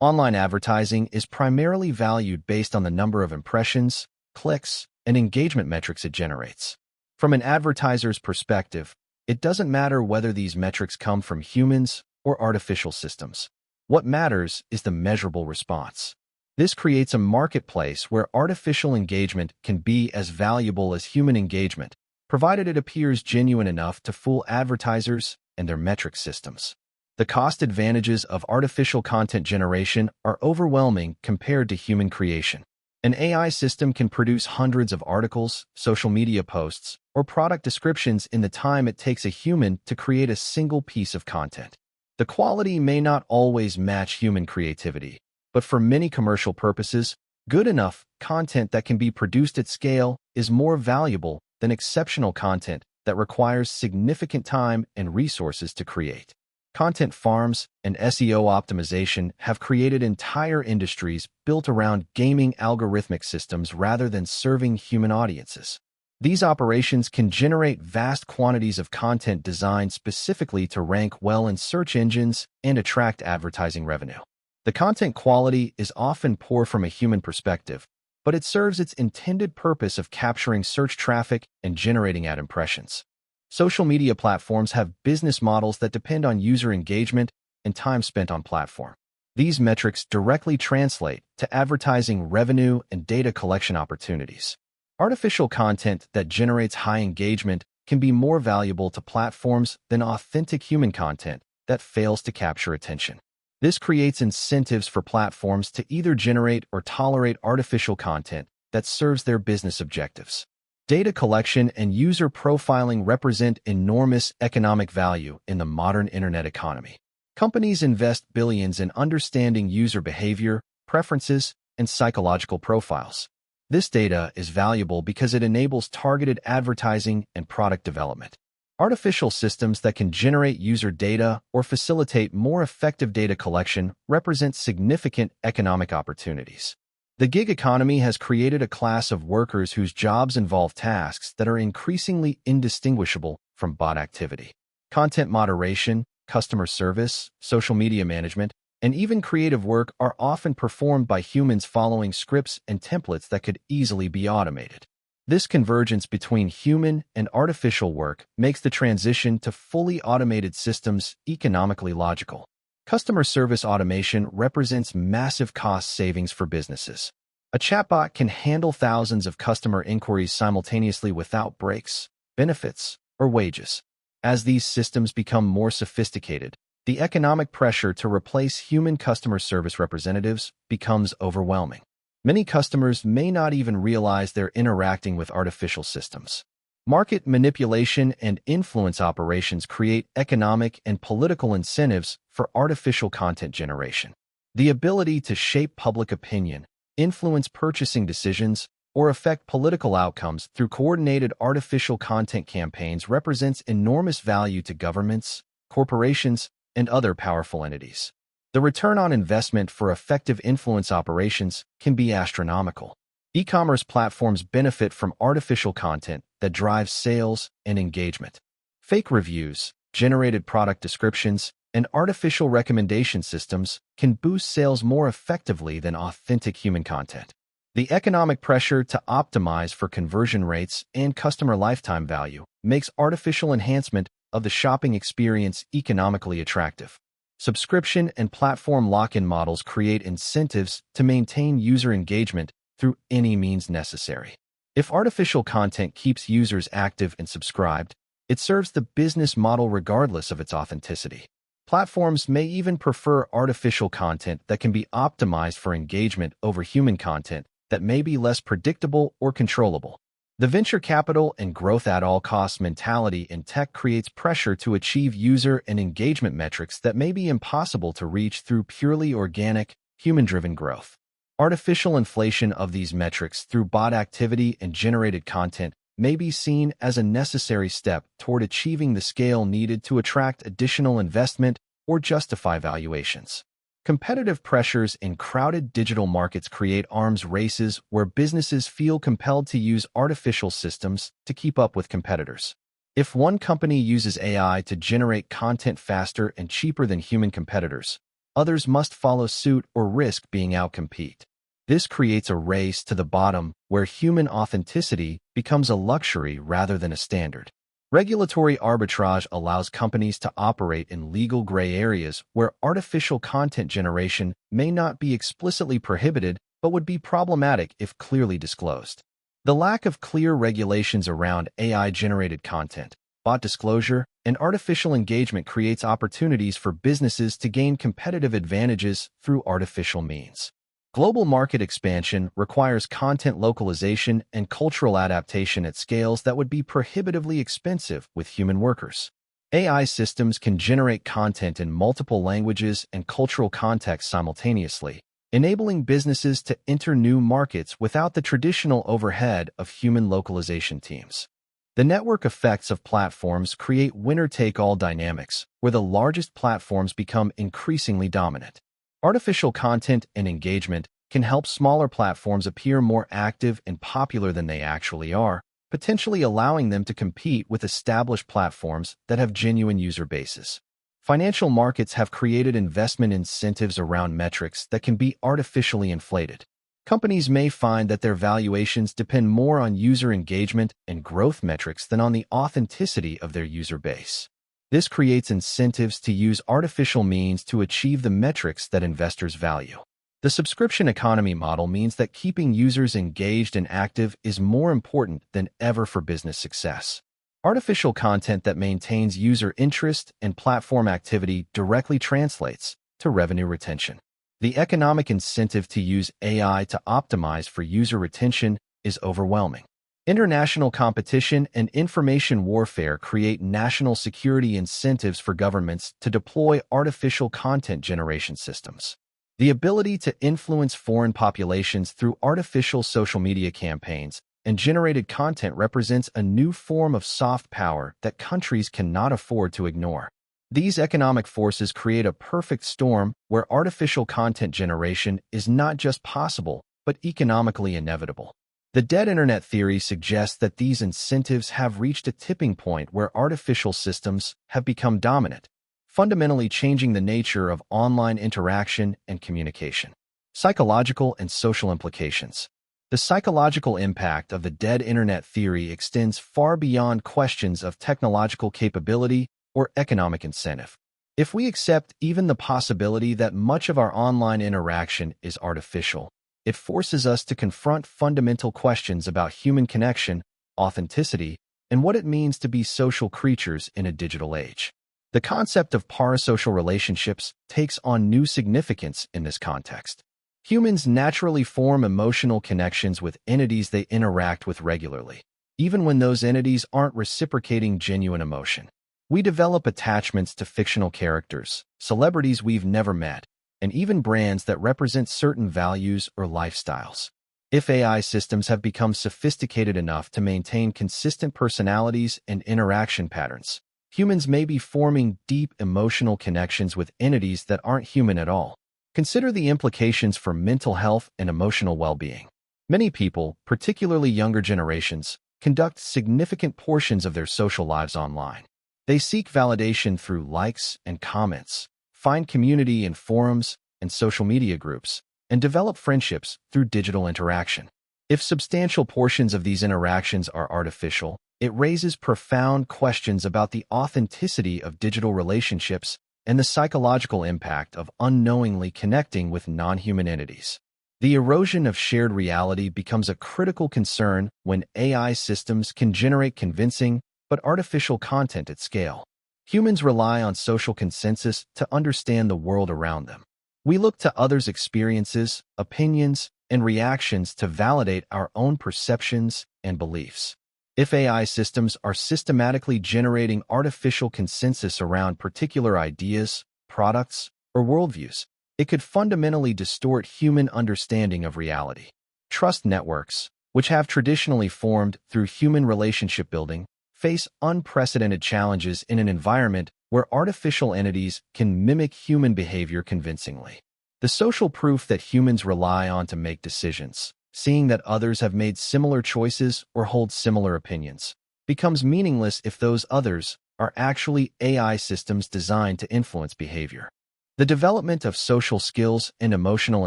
Online advertising is primarily valued based on the number of impressions, clicks, and engagement metrics it generates. From an advertiser's perspective, it doesn't matter whether these metrics come from humans or artificial systems. What matters is the measurable response. This creates a marketplace where artificial engagement can be as valuable as human engagement, provided it appears genuine enough to fool advertisers and their metric systems. The cost advantages of artificial content generation are overwhelming compared to human creation. An AI system can produce hundreds of articles, social media posts, or product descriptions in the time it takes a human to create a single piece of content. The quality may not always match human creativity, but for many commercial purposes, good enough content that can be produced at scale is more valuable than exceptional content that requires significant time and resources to create. Content farms and SEO optimization have created entire industries built around gaming algorithmic systems rather than serving human audiences. These operations can generate vast quantities of content designed specifically to rank well in search engines and attract advertising revenue. The content quality is often poor from a human perspective, but it serves its intended purpose of capturing search traffic and generating ad impressions. Social media platforms have business models that depend on user engagement and time spent on platform. These metrics directly translate to advertising revenue and data collection opportunities. Artificial content that generates high engagement can be more valuable to platforms than authentic human content that fails to capture attention. This creates incentives for platforms to either generate or tolerate artificial content that serves their business objectives. Data collection and user profiling represent enormous economic value in the modern internet economy. Companies invest billions in understanding user behavior, preferences, and psychological profiles. This data is valuable because it enables targeted advertising and product development. Artificial systems that can generate user data or facilitate more effective data collection represent significant economic opportunities. The gig economy has created a class of workers whose jobs involve tasks that are increasingly indistinguishable from bot activity. Content moderation, customer service, social media management, and even creative work are often performed by humans following scripts and templates that could easily be automated. This convergence between human and artificial work makes the transition to fully automated systems economically logical. Customer service automation represents massive cost savings for businesses. A chatbot can handle thousands of customer inquiries simultaneously without breaks, benefits, or wages. As these systems become more sophisticated, the economic pressure to replace human customer service representatives becomes overwhelming. Many customers may not even realize they're interacting with artificial systems. Market manipulation and influence operations create economic and political incentives for artificial content generation. The ability to shape public opinion, influence purchasing decisions, or affect political outcomes through coordinated artificial content campaigns represents enormous value to governments, corporations, and other powerful entities. The return on investment for effective influence operations can be astronomical. E-commerce platforms benefit from artificial content that drives sales and engagement. Fake reviews, generated product descriptions, and artificial recommendation systems can boost sales more effectively than authentic human content. The economic pressure to optimize for conversion rates and customer lifetime value makes artificial enhancement of the shopping experience economically attractive. Subscription and platform lock-in models create incentives to maintain user engagement through any means necessary. If artificial content keeps users active and subscribed, it serves the business model regardless of its authenticity. Platforms may even prefer artificial content that can be optimized for engagement over human content that may be less predictable or controllable. The venture capital and growth at all costs mentality in tech creates pressure to achieve user and engagement metrics that may be impossible to reach through purely organic, human-driven growth. Artificial inflation of these metrics through bot activity and generated content may be seen as a necessary step toward achieving the scale needed to attract additional investment or justify valuations. Competitive pressures in crowded digital markets create arms races where businesses feel compelled to use artificial systems to keep up with competitors. If one company uses AI to generate content faster and cheaper than human competitors, others must follow suit or risk being outcompeted. This creates a race to the bottom where human authenticity becomes a luxury rather than a standard. Regulatory arbitrage allows companies to operate in legal gray areas where artificial content generation may not be explicitly prohibited but would be problematic if clearly disclosed. The lack of clear regulations around AI-generated content, bot disclosure, and artificial engagement creates opportunities for businesses to gain competitive advantages through artificial means. Global market expansion requires content localization and cultural adaptation at scales that would be prohibitively expensive with human workers. AI systems can generate content in multiple languages and cultural contexts simultaneously, enabling businesses to enter new markets without the traditional overhead of human localization teams. The network effects of platforms create winner-take-all dynamics, where the largest platforms become increasingly dominant. Artificial content and engagement can help smaller platforms appear more active and popular than they actually are, potentially allowing them to compete with established platforms that have genuine user bases. Financial markets have created investment incentives around metrics that can be artificially inflated. Companies may find that their valuations depend more on user engagement and growth metrics than on the authenticity of their user base. This creates incentives to use artificial means to achieve the metrics that investors value. The subscription economy model means that keeping users engaged and active is more important than ever for business success. Artificial content that maintains user interest and platform activity directly translates to revenue retention. The economic incentive to use AI to optimize for user retention is overwhelming. International competition and information warfare create national security incentives for governments to deploy artificial content generation systems. The ability to influence foreign populations through artificial social media campaigns and generated content represents a new form of soft power that countries cannot afford to ignore. These economic forces create a perfect storm where artificial content generation is not just possible, but economically inevitable. The dead internet theory suggests that these incentives have reached a tipping point where artificial systems have become dominant, fundamentally changing the nature of online interaction and communication. Psychological and social implications. The psychological impact of the dead internet theory extends far beyond questions of technological capability or economic incentive. If we accept even the possibility that much of our online interaction is artificial, it forces us to confront fundamental questions about human connection, authenticity, and what it means to be social creatures in a digital age. The concept of parasocial relationships takes on new significance in this context. Humans naturally form emotional connections with entities they interact with regularly, even when those entities aren't reciprocating genuine emotion. We develop attachments to fictional characters, celebrities we've never met, and even brands that represent certain values or lifestyles. If AI systems have become sophisticated enough to maintain consistent personalities and interaction patterns, humans may be forming deep emotional connections with entities that aren't human at all. Consider the implications for mental health and emotional well-being. Many people, particularly younger generations, conduct significant portions of their social lives online. They seek validation through likes and comments, find community in forums and social media groups, and develop friendships through digital interaction. If substantial portions of these interactions are artificial, it raises profound questions about the authenticity of digital relationships and the psychological impact of unknowingly connecting with non-human entities. The erosion of shared reality becomes a critical concern when AI systems can generate convincing but artificial content at scale. Humans rely on social consensus to understand the world around them. We look to others' experiences, opinions, and reactions to validate our own perceptions and beliefs. If AI systems are systematically generating artificial consensus around particular ideas, products, or worldviews, it could fundamentally distort human understanding of reality. Trust networks, which have traditionally formed through human relationship building, face unprecedented challenges in an environment where artificial entities can mimic human behavior convincingly. The social proof that humans rely on to make decisions, seeing that others have made similar choices or hold similar opinions, becomes meaningless if those others are actually AI systems designed to influence behavior. The development of social skills and emotional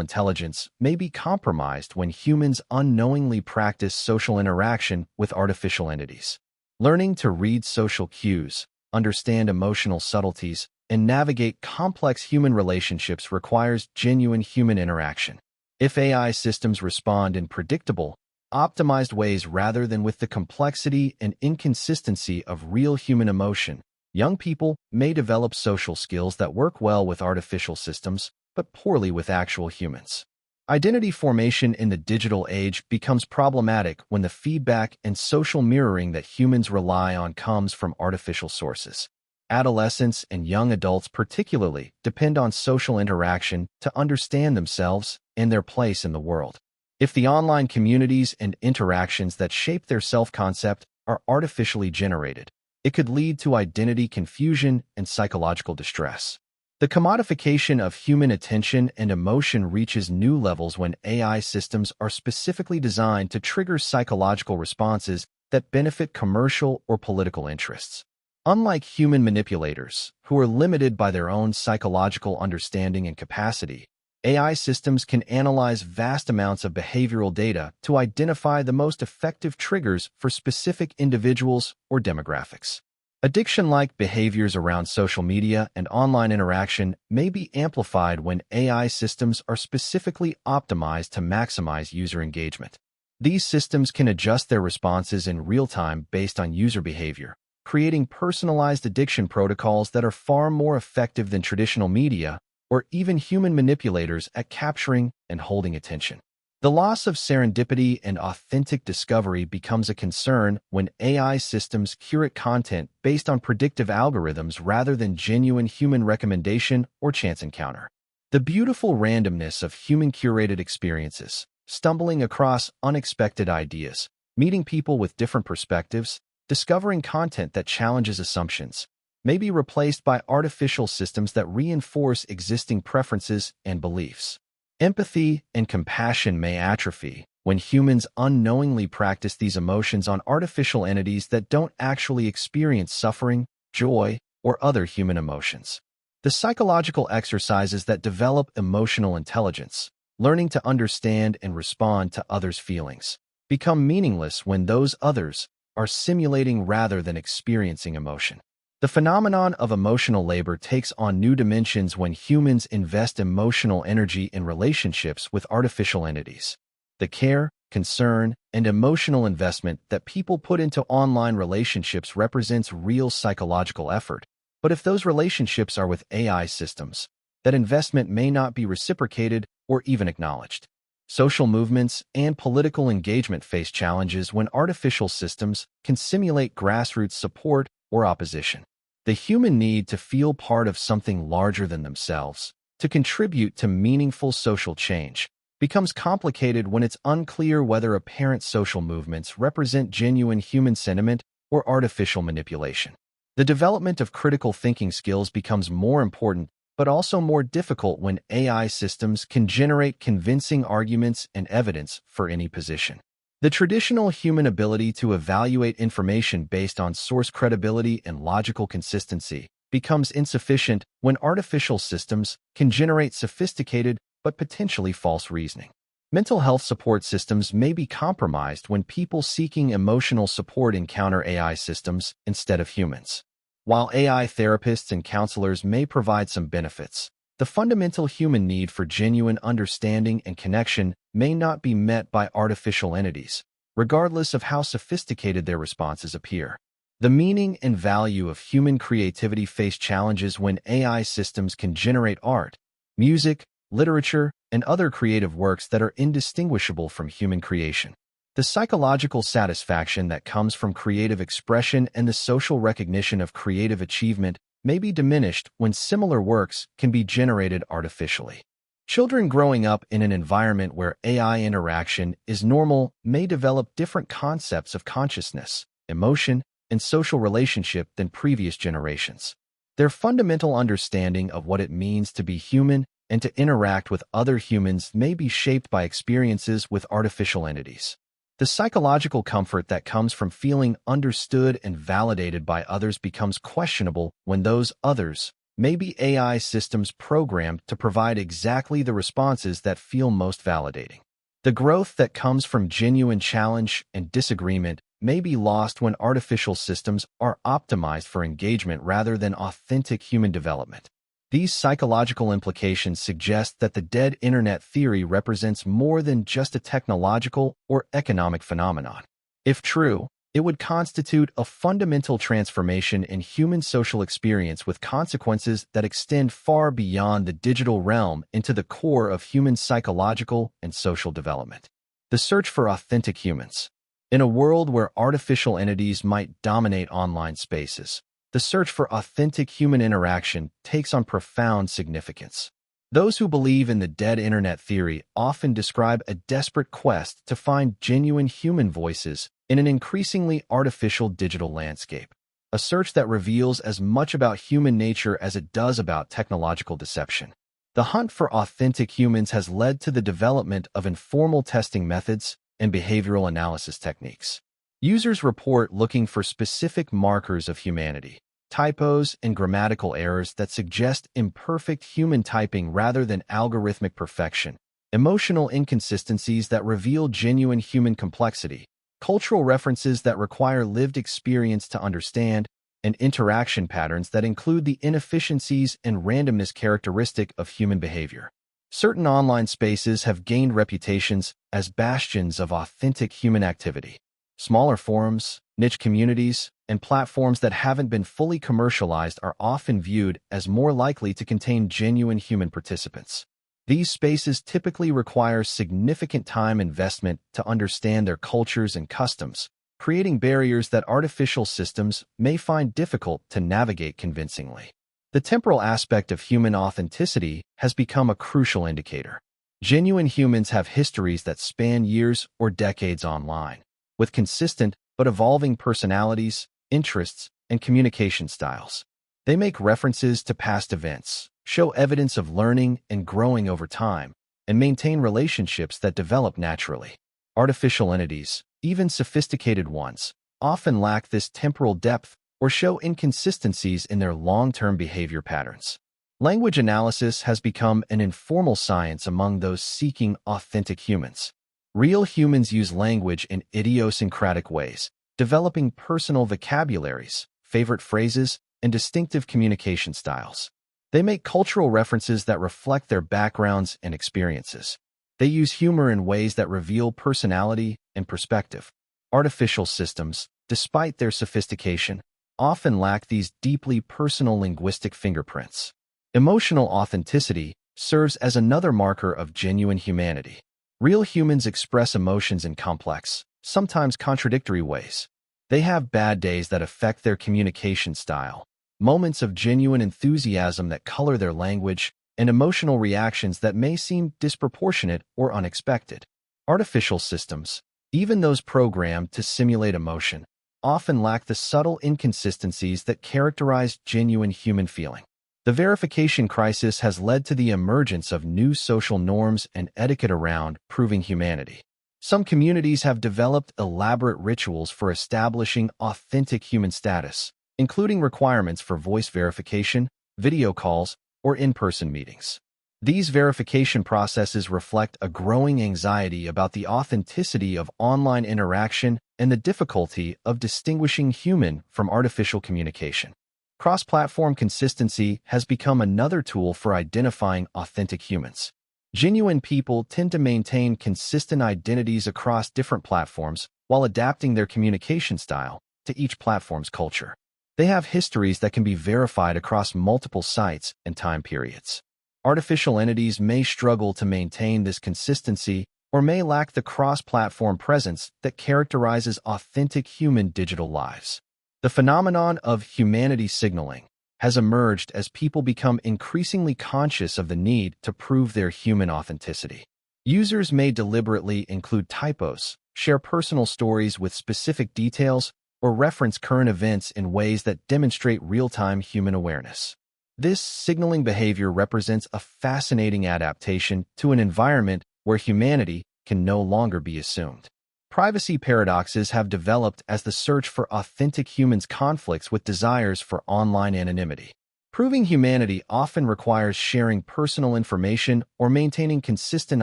intelligence may be compromised when humans unknowingly practice social interaction with artificial entities. Learning to read social cues, understand emotional subtleties, and navigate complex human relationships requires genuine human interaction. If AI systems respond in predictable, optimized ways rather than with the complexity and inconsistency of real human emotion, young people may develop social skills that work well with artificial systems, but poorly with actual humans. Identity formation in the digital age becomes problematic when the feedback and social mirroring that humans rely on comes from artificial sources. Adolescents and young adults particularly depend on social interaction to understand themselves and their place in the world. If the online communities and interactions that shape their self-concept are artificially generated, it could lead to identity confusion and psychological distress. The commodification of human attention and emotion reaches new levels when AI systems are specifically designed to trigger psychological responses that benefit commercial or political interests. Unlike human manipulators, who are limited by their own psychological understanding and capacity, AI systems can analyze vast amounts of behavioral data to identify the most effective triggers for specific individuals or demographics. Addiction-like behaviors around social media and online interaction may be amplified when AI systems are specifically optimized to maximize user engagement. These systems can adjust their responses in real time based on user behavior, creating personalized addiction protocols that are far more effective than traditional media or even human manipulators at capturing and holding attention. The loss of serendipity and authentic discovery becomes a concern when AI systems curate content based on predictive algorithms rather than genuine human recommendation or chance encounter. The beautiful randomness of human-curated experiences, stumbling across unexpected ideas, meeting people with different perspectives, discovering content that challenges assumptions, may be replaced by artificial systems that reinforce existing preferences and beliefs. Empathy and compassion may atrophy when humans unknowingly practice these emotions on artificial entities that don't actually experience suffering, joy, or other human emotions. The psychological exercises that develop emotional intelligence, learning to understand and respond to others' feelings, become meaningless when those others are simulating rather than experiencing emotion. The phenomenon of emotional labor takes on new dimensions when humans invest emotional energy in relationships with artificial entities. The care, concern, and emotional investment that people put into online relationships represents real psychological effort. But if those relationships are with AI systems, that investment may not be reciprocated or even acknowledged. Social movements and political engagement face challenges when artificial systems can simulate grassroots support or opposition. The human need to feel part of something larger than themselves, to contribute to meaningful social change, becomes complicated when it's unclear whether apparent social movements represent genuine human sentiment or artificial manipulation. The development of critical thinking skills becomes more important, but also more difficult when AI systems can generate convincing arguments and evidence for any position. The traditional human ability to evaluate information based on source credibility and logical consistency becomes insufficient when artificial systems can generate sophisticated but potentially false reasoning. Mental health support systems may be compromised when people seeking emotional support encounter AI systems instead of humans. While AI therapists and counselors may provide some benefits, the fundamental human need for genuine understanding and connection may not be met by artificial entities, regardless of how sophisticated their responses appear. The meaning and value of human creativity face challenges when AI systems can generate art, music, literature, and other creative works that are indistinguishable from human creation. The psychological satisfaction that comes from creative expression and the social recognition of creative achievement may be diminished when similar works can be generated artificially. Children growing up in an environment where AI interaction is normal may develop different concepts of consciousness, emotion, and social relationship than previous generations. Their fundamental understanding of what it means to be human and to interact with other humans may be shaped by experiences with artificial entities. The psychological comfort that comes from feeling understood and validated by others becomes questionable when those others may be AI systems programmed to provide exactly the responses that feel most validating. The growth that comes from genuine challenge and disagreement may be lost when artificial systems are optimized for engagement rather than authentic human development. These psychological implications suggest that the dead internet theory represents more than just a technological or economic phenomenon. If true, it would constitute a fundamental transformation in human social experience with consequences that extend far beyond the digital realm into the core of human psychological and social development. The search for authentic humans. In a world where artificial entities might dominate online spaces, the search for authentic human interaction takes on profound significance. Those who believe in the dead internet theory often describe a desperate quest to find genuine human voices in an increasingly artificial digital landscape. A search that reveals as much about human nature as it does about technological deception. The hunt for authentic humans has led to the development of informal testing methods and behavioral analysis techniques. Users report looking for specific markers of humanity, typos and grammatical errors that suggest imperfect human typing rather than algorithmic perfection, emotional inconsistencies that reveal genuine human complexity, cultural references that require lived experience to understand, and interaction patterns that include the inefficiencies and randomness characteristic of human behavior. Certain online spaces have gained reputations as bastions of authentic human activity. Smaller forums, niche communities, and platforms that haven't been fully commercialized are often viewed as more likely to contain genuine human participants. These spaces typically require significant time investment to understand their cultures and customs, creating barriers that artificial systems may find difficult to navigate convincingly. The temporal aspect of human authenticity has become a crucial indicator. Genuine humans have histories that span years or decades online, with consistent but evolving personalities, interests, and communication styles. They make references to past events, show evidence of learning and growing over time, and maintain relationships that develop naturally. Artificial entities, even sophisticated ones, often lack this temporal depth or show inconsistencies in their long-term behavior patterns. Language analysis has become an informal science among those seeking authentic humans. Real humans use language in idiosyncratic ways, developing personal vocabularies, favorite phrases, and distinctive communication styles. They make cultural references that reflect their backgrounds and experiences. They use humor in ways that reveal personality and perspective. Artificial systems, despite their sophistication, often lack these deeply personal linguistic fingerprints. Emotional authenticity serves as another marker of genuine humanity. Real humans express emotions in complex, sometimes contradictory ways. They have bad days that affect their communication style, moments of genuine enthusiasm that color their language, and emotional reactions that may seem disproportionate or unexpected. Artificial systems, even those programmed to simulate emotion, often lack the subtle inconsistencies that characterize genuine human feeling. The verification crisis has led to the emergence of new social norms and etiquette around proving humanity. Some communities have developed elaborate rituals for establishing authentic human status, including requirements for voice verification, video calls, or in-person meetings. These verification processes reflect a growing anxiety about the authenticity of online interaction and the difficulty of distinguishing human from artificial communication. Cross-platform consistency has become another tool for identifying authentic humans. Genuine people tend to maintain consistent identities across different platforms while adapting their communication style to each platform's culture. They have histories that can be verified across multiple sites and time periods. Artificial entities may struggle to maintain this consistency or may lack the cross-platform presence that characterizes authentic human digital lives. The phenomenon of humanity signaling has emerged as people become increasingly conscious of the need to prove their human authenticity. Users may deliberately include typos, share personal stories with specific details, or reference current events in ways that demonstrate real-time human awareness. This signaling behavior represents a fascinating adaptation to an environment where humanity can no longer be assumed. Privacy paradoxes have developed as the search for authentic humans conflicts with desires for online anonymity. Proving humanity often requires sharing personal information or maintaining consistent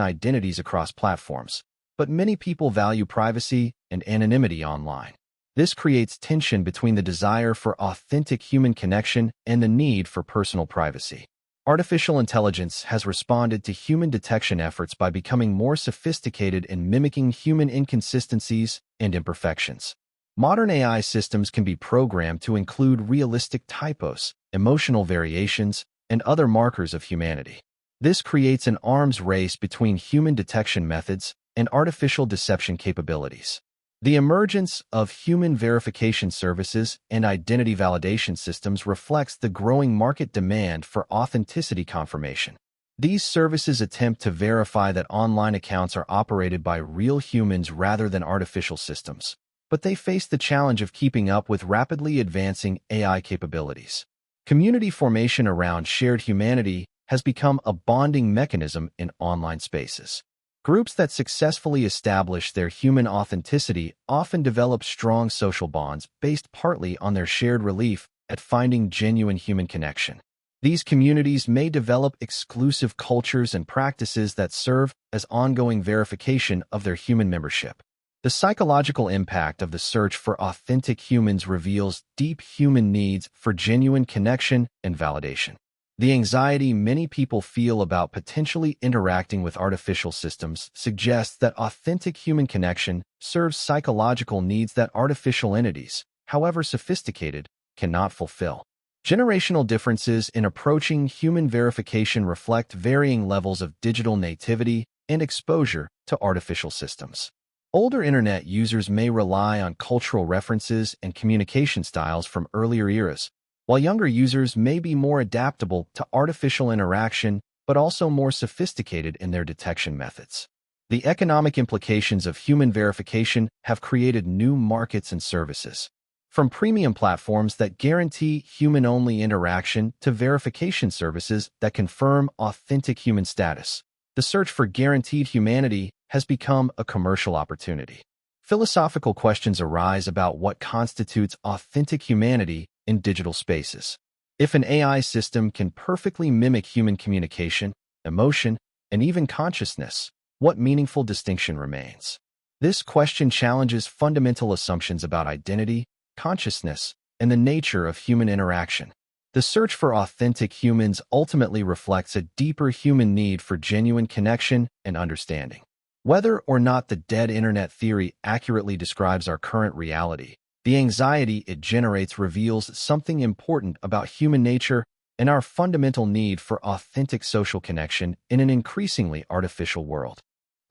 identities across platforms, but many people value privacy and anonymity online. This creates tension between the desire for authentic human connection and the need for personal privacy. Artificial intelligence has responded to human detection efforts by becoming more sophisticated in mimicking human inconsistencies and imperfections. Modern AI systems can be programmed to include realistic typos, emotional variations, and other markers of humanity. This creates an arms race between human detection methods and artificial deception capabilities. The emergence of human verification services and identity validation systems reflects the growing market demand for authenticity confirmation. These services attempt to verify that online accounts are operated by real humans rather than artificial systems, but they face the challenge of keeping up with rapidly advancing AI capabilities. Community formation around shared humanity has become a bonding mechanism in online spaces. Groups that successfully establish their human authenticity often develop strong social bonds based partly on their shared relief at finding genuine human connection. These communities may develop exclusive cultures and practices that serve as ongoing verification of their human membership. The psychological impact of the search for authentic humans reveals deep human needs for genuine connection and validation. The anxiety many people feel about potentially interacting with artificial systems suggests that authentic human connection serves psychological needs that artificial entities, however sophisticated, cannot fulfill. Generational differences in approaching human verification reflect varying levels of digital nativity and exposure to artificial systems. Older internet users may rely on cultural references and communication styles from earlier eras, while younger users may be more adaptable to artificial interaction but also more sophisticated in their detection methods. The economic implications of human verification have created new markets and services. From premium platforms that guarantee human-only interaction to verification services that confirm authentic human status, the search for guaranteed humanity has become a commercial opportunity. Philosophical questions arise about what constitutes authentic humanity in digital spaces. If an AI system can perfectly mimic human communication, emotion, and even consciousness, what meaningful distinction remains? This question challenges fundamental assumptions about identity, consciousness, and the nature of human interaction. The search for authentic humans ultimately reflects a deeper human need for genuine connection and understanding. Whether or not the dead internet theory accurately describes our current reality, the anxiety it generates reveals something important about human nature and our fundamental need for authentic social connection in an increasingly artificial world.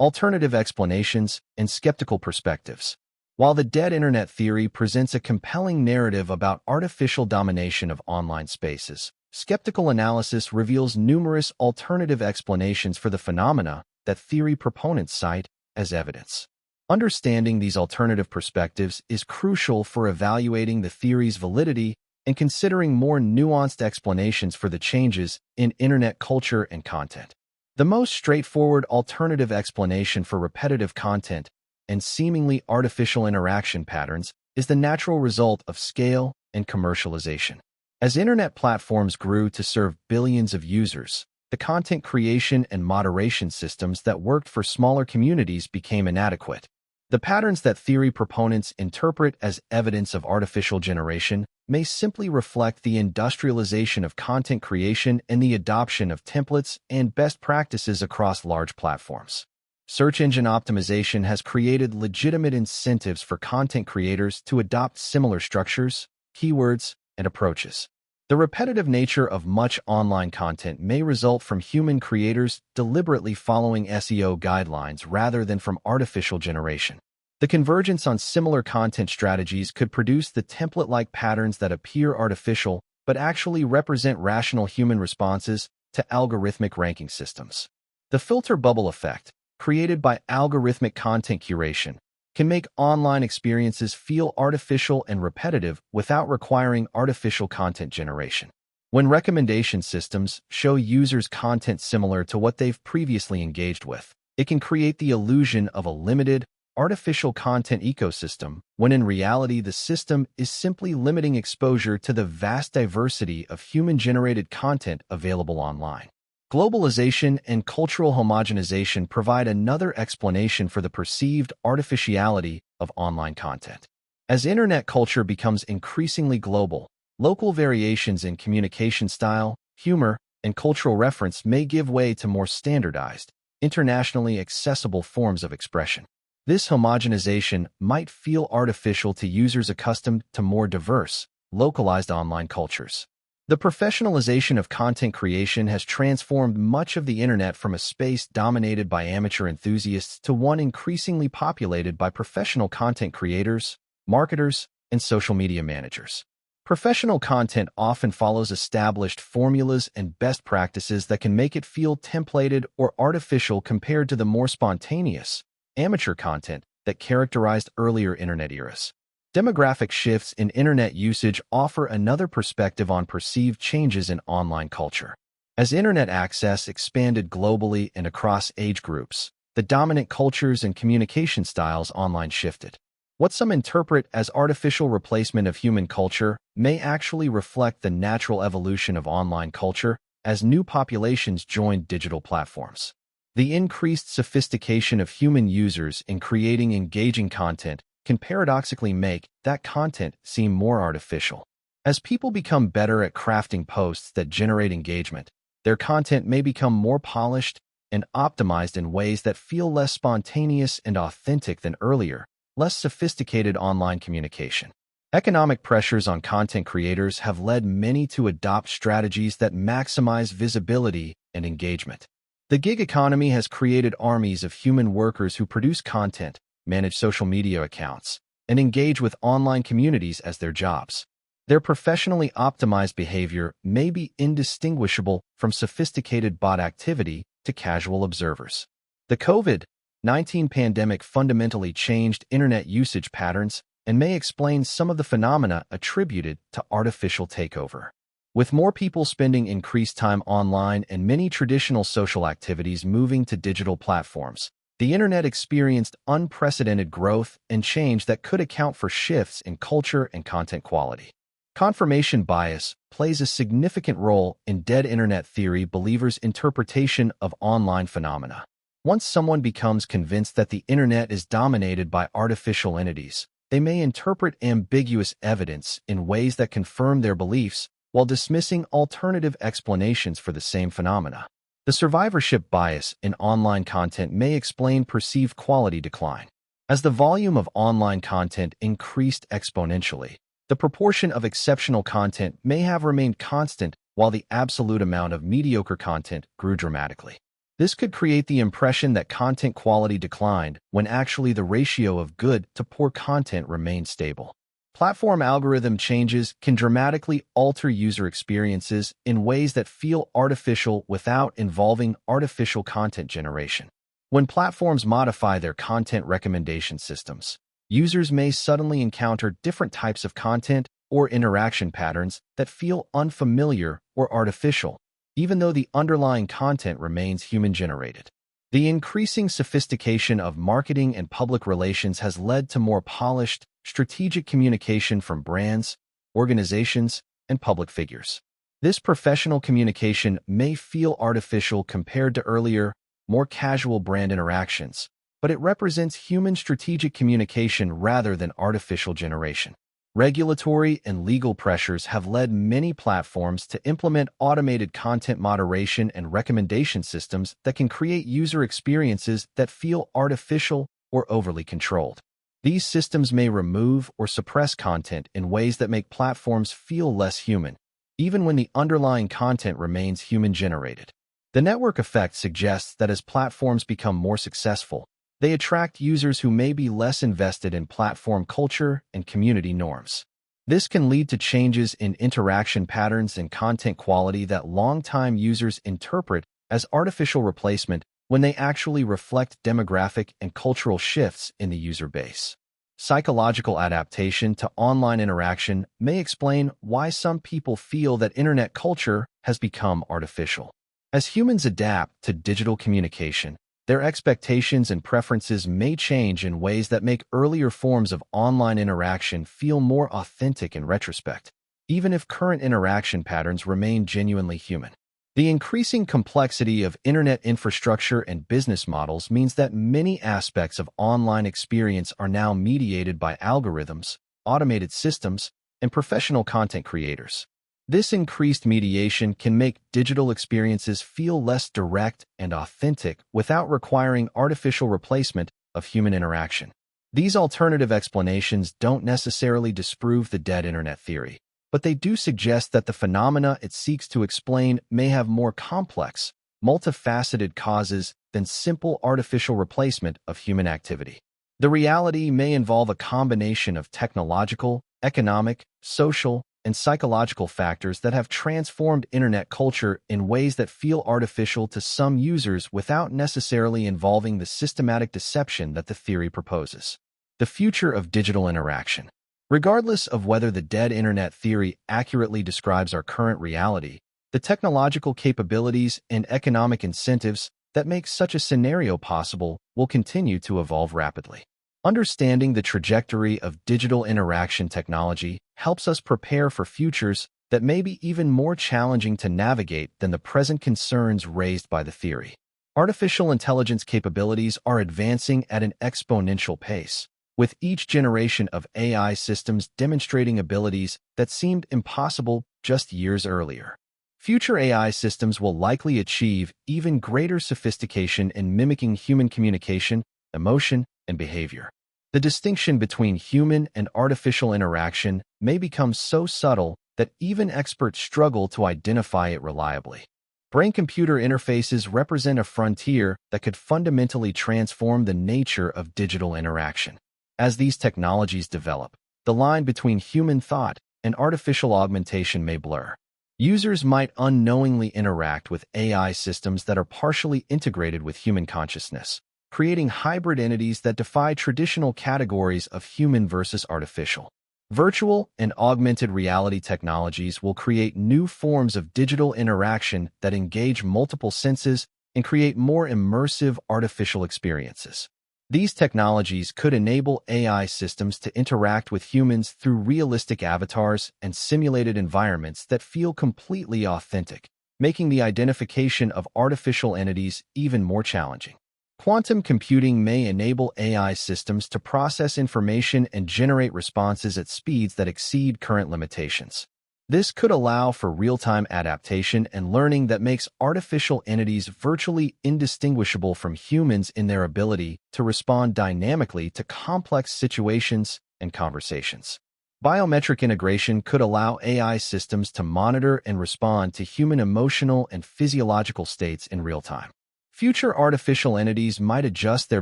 Alternative explanations and skeptical perspectives. While the dead internet theory presents a compelling narrative about artificial domination of online spaces, skeptical analysis reveals numerous alternative explanations for the phenomena that theory proponents cite as evidence. Understanding these alternative perspectives is crucial for evaluating the theory's validity and considering more nuanced explanations for the changes in internet culture and content. The most straightforward alternative explanation for repetitive content and seemingly artificial interaction patterns is the natural result of scale and commercialization. As internet platforms grew to serve billions of users, the content creation and moderation systems that worked for smaller communities became inadequate. The patterns that theory proponents interpret as evidence of artificial generation may simply reflect the industrialization of content creation and the adoption of templates and best practices across large platforms. Search engine optimization has created legitimate incentives for content creators to adopt similar structures, keywords, and approaches. The repetitive nature of much online content may result from human creators deliberately following SEO guidelines rather than from artificial generation. The convergence on similar content strategies could produce the template-like patterns that appear artificial but actually represent rational human responses to algorithmic ranking systems. The filter bubble effect, created by algorithmic content curation, can make online experiences feel artificial and repetitive without requiring artificial content generation. When recommendation systems show users content similar to what they've previously engaged with, it can create the illusion of a limited, artificial content ecosystem, when in reality the system is simply limiting exposure to the vast diversity of human-generated content available online. Globalization and cultural homogenization provide another explanation for the perceived artificiality of online content. As internet culture becomes increasingly global, local variations in communication style, humor, and cultural reference may give way to more standardized, internationally accessible forms of expression. This homogenization might feel artificial to users accustomed to more diverse, localized online cultures. The professionalization of content creation has transformed much of the internet from a space dominated by amateur enthusiasts to one increasingly populated by professional content creators, marketers, and social media managers. Professional content often follows established formulas and best practices that can make it feel templated or artificial compared to the more spontaneous, amateur content that characterized earlier internet eras. Demographic shifts in internet usage offer another perspective on perceived changes in online culture. As internet access expanded globally and across age groups, the dominant cultures and communication styles online shifted. What some interpret as artificial replacement of human culture may actually reflect the natural evolution of online culture as new populations joined digital platforms. The increased sophistication of human users in creating engaging content can paradoxically make that content seem more artificial. As people become better at crafting posts that generate engagement, their content may become more polished and optimized in ways that feel less spontaneous and authentic than earlier, less sophisticated online communication. Economic pressures on content creators have led many to adopt strategies that maximize visibility and engagement. The gig economy has created armies of human workers who produce content, manage social media accounts, and engage with online communities as their jobs. Their professionally optimized behavior may be indistinguishable from sophisticated bot activity to casual observers. The COVID-19 pandemic fundamentally changed internet usage patterns and may explain some of the phenomena attributed to artificial takeover. With more people spending increased time online and many traditional social activities moving to digital platforms, the internet experienced unprecedented growth and change that could account for shifts in culture and content quality. Confirmation bias plays a significant role in dead internet theory believers' interpretation of online phenomena. Once someone becomes convinced that the internet is dominated by artificial entities, they may interpret ambiguous evidence in ways that confirm their beliefs while dismissing alternative explanations for the same phenomena. The survivorship bias in online content may explain perceived quality decline. As the volume of online content increased exponentially, the proportion of exceptional content may have remained constant while the absolute amount of mediocre content grew dramatically. This could create the impression that content quality declined when actually the ratio of good to poor content remained stable. Platform algorithm changes can dramatically alter user experiences in ways that feel artificial without involving artificial content generation. When platforms modify their content recommendation systems, users may suddenly encounter different types of content or interaction patterns that feel unfamiliar or artificial, even though the underlying content remains human-generated. The increasing sophistication of marketing and public relations has led to more polished, strategic communication from brands, organizations, and public figures. This professional communication may feel artificial compared to earlier, more casual brand interactions, but it represents human strategic communication rather than artificial generation. Regulatory and legal pressures have led many platforms to implement automated content moderation and recommendation systems that can create user experiences that feel artificial or overly controlled. These systems may remove or suppress content in ways that make platforms feel less human, even when the underlying content remains human-generated. The network effect suggests that as platforms become more successful, they attract users who may be less invested in platform culture and community norms. This can lead to changes in interaction patterns and content quality that longtime users interpret as artificial replacement when they actually reflect demographic and cultural shifts in the user base. Psychological adaptation to online interaction may explain why some people feel that internet culture has become artificial. As humans adapt to digital communication, their expectations and preferences may change in ways that make earlier forms of online interaction feel more authentic in retrospect, even if current interaction patterns remain genuinely human. The increasing complexity of internet infrastructure and business models means that many aspects of online experience are now mediated by algorithms, automated systems, and professional content creators. This increased mediation can make digital experiences feel less direct and authentic without requiring artificial replacement of human interaction. These alternative explanations don't necessarily disprove the dead internet theory, but they do suggest that the phenomena it seeks to explain may have more complex, multifaceted causes than simple artificial replacement of human activity. The reality may involve a combination of technological, economic, social, and psychological factors that have transformed internet culture in ways that feel artificial to some users without necessarily involving the systematic deception that the theory proposes. The future of digital interaction. Regardless of whether the dead internet theory accurately describes our current reality, the technological capabilities and economic incentives that make such a scenario possible will continue to evolve rapidly. Understanding the trajectory of digital interaction technology helps us prepare for futures that may be even more challenging to navigate than the present concerns raised by the theory. Artificial intelligence capabilities are advancing at an exponential pace, with each generation of AI systems demonstrating abilities that seemed impossible just years earlier. Future AI systems will likely achieve even greater sophistication in mimicking human communication, emotion, and behavior. The distinction between human and artificial interaction may become so subtle that even experts struggle to identify it reliably. Brain-computer interfaces represent a frontier that could fundamentally transform the nature of digital interaction. As these technologies develop, the line between human thought and artificial augmentation may blur. Users might unknowingly interact with AI systems that are partially integrated with human consciousness, creating hybrid entities that defy traditional categories of human versus artificial. Virtual and augmented reality technologies will create new forms of digital interaction that engage multiple senses and create more immersive artificial experiences. These technologies could enable AI systems to interact with humans through realistic avatars and simulated environments that feel completely authentic, making the identification of artificial entities even more challenging. Quantum computing may enable AI systems to process information and generate responses at speeds that exceed current limitations. This could allow for real-time adaptation and learning that makes artificial entities virtually indistinguishable from humans in their ability to respond dynamically to complex situations and conversations. Biometric integration could allow AI systems to monitor and respond to human emotional and physiological states in real time. Future artificial entities might adjust their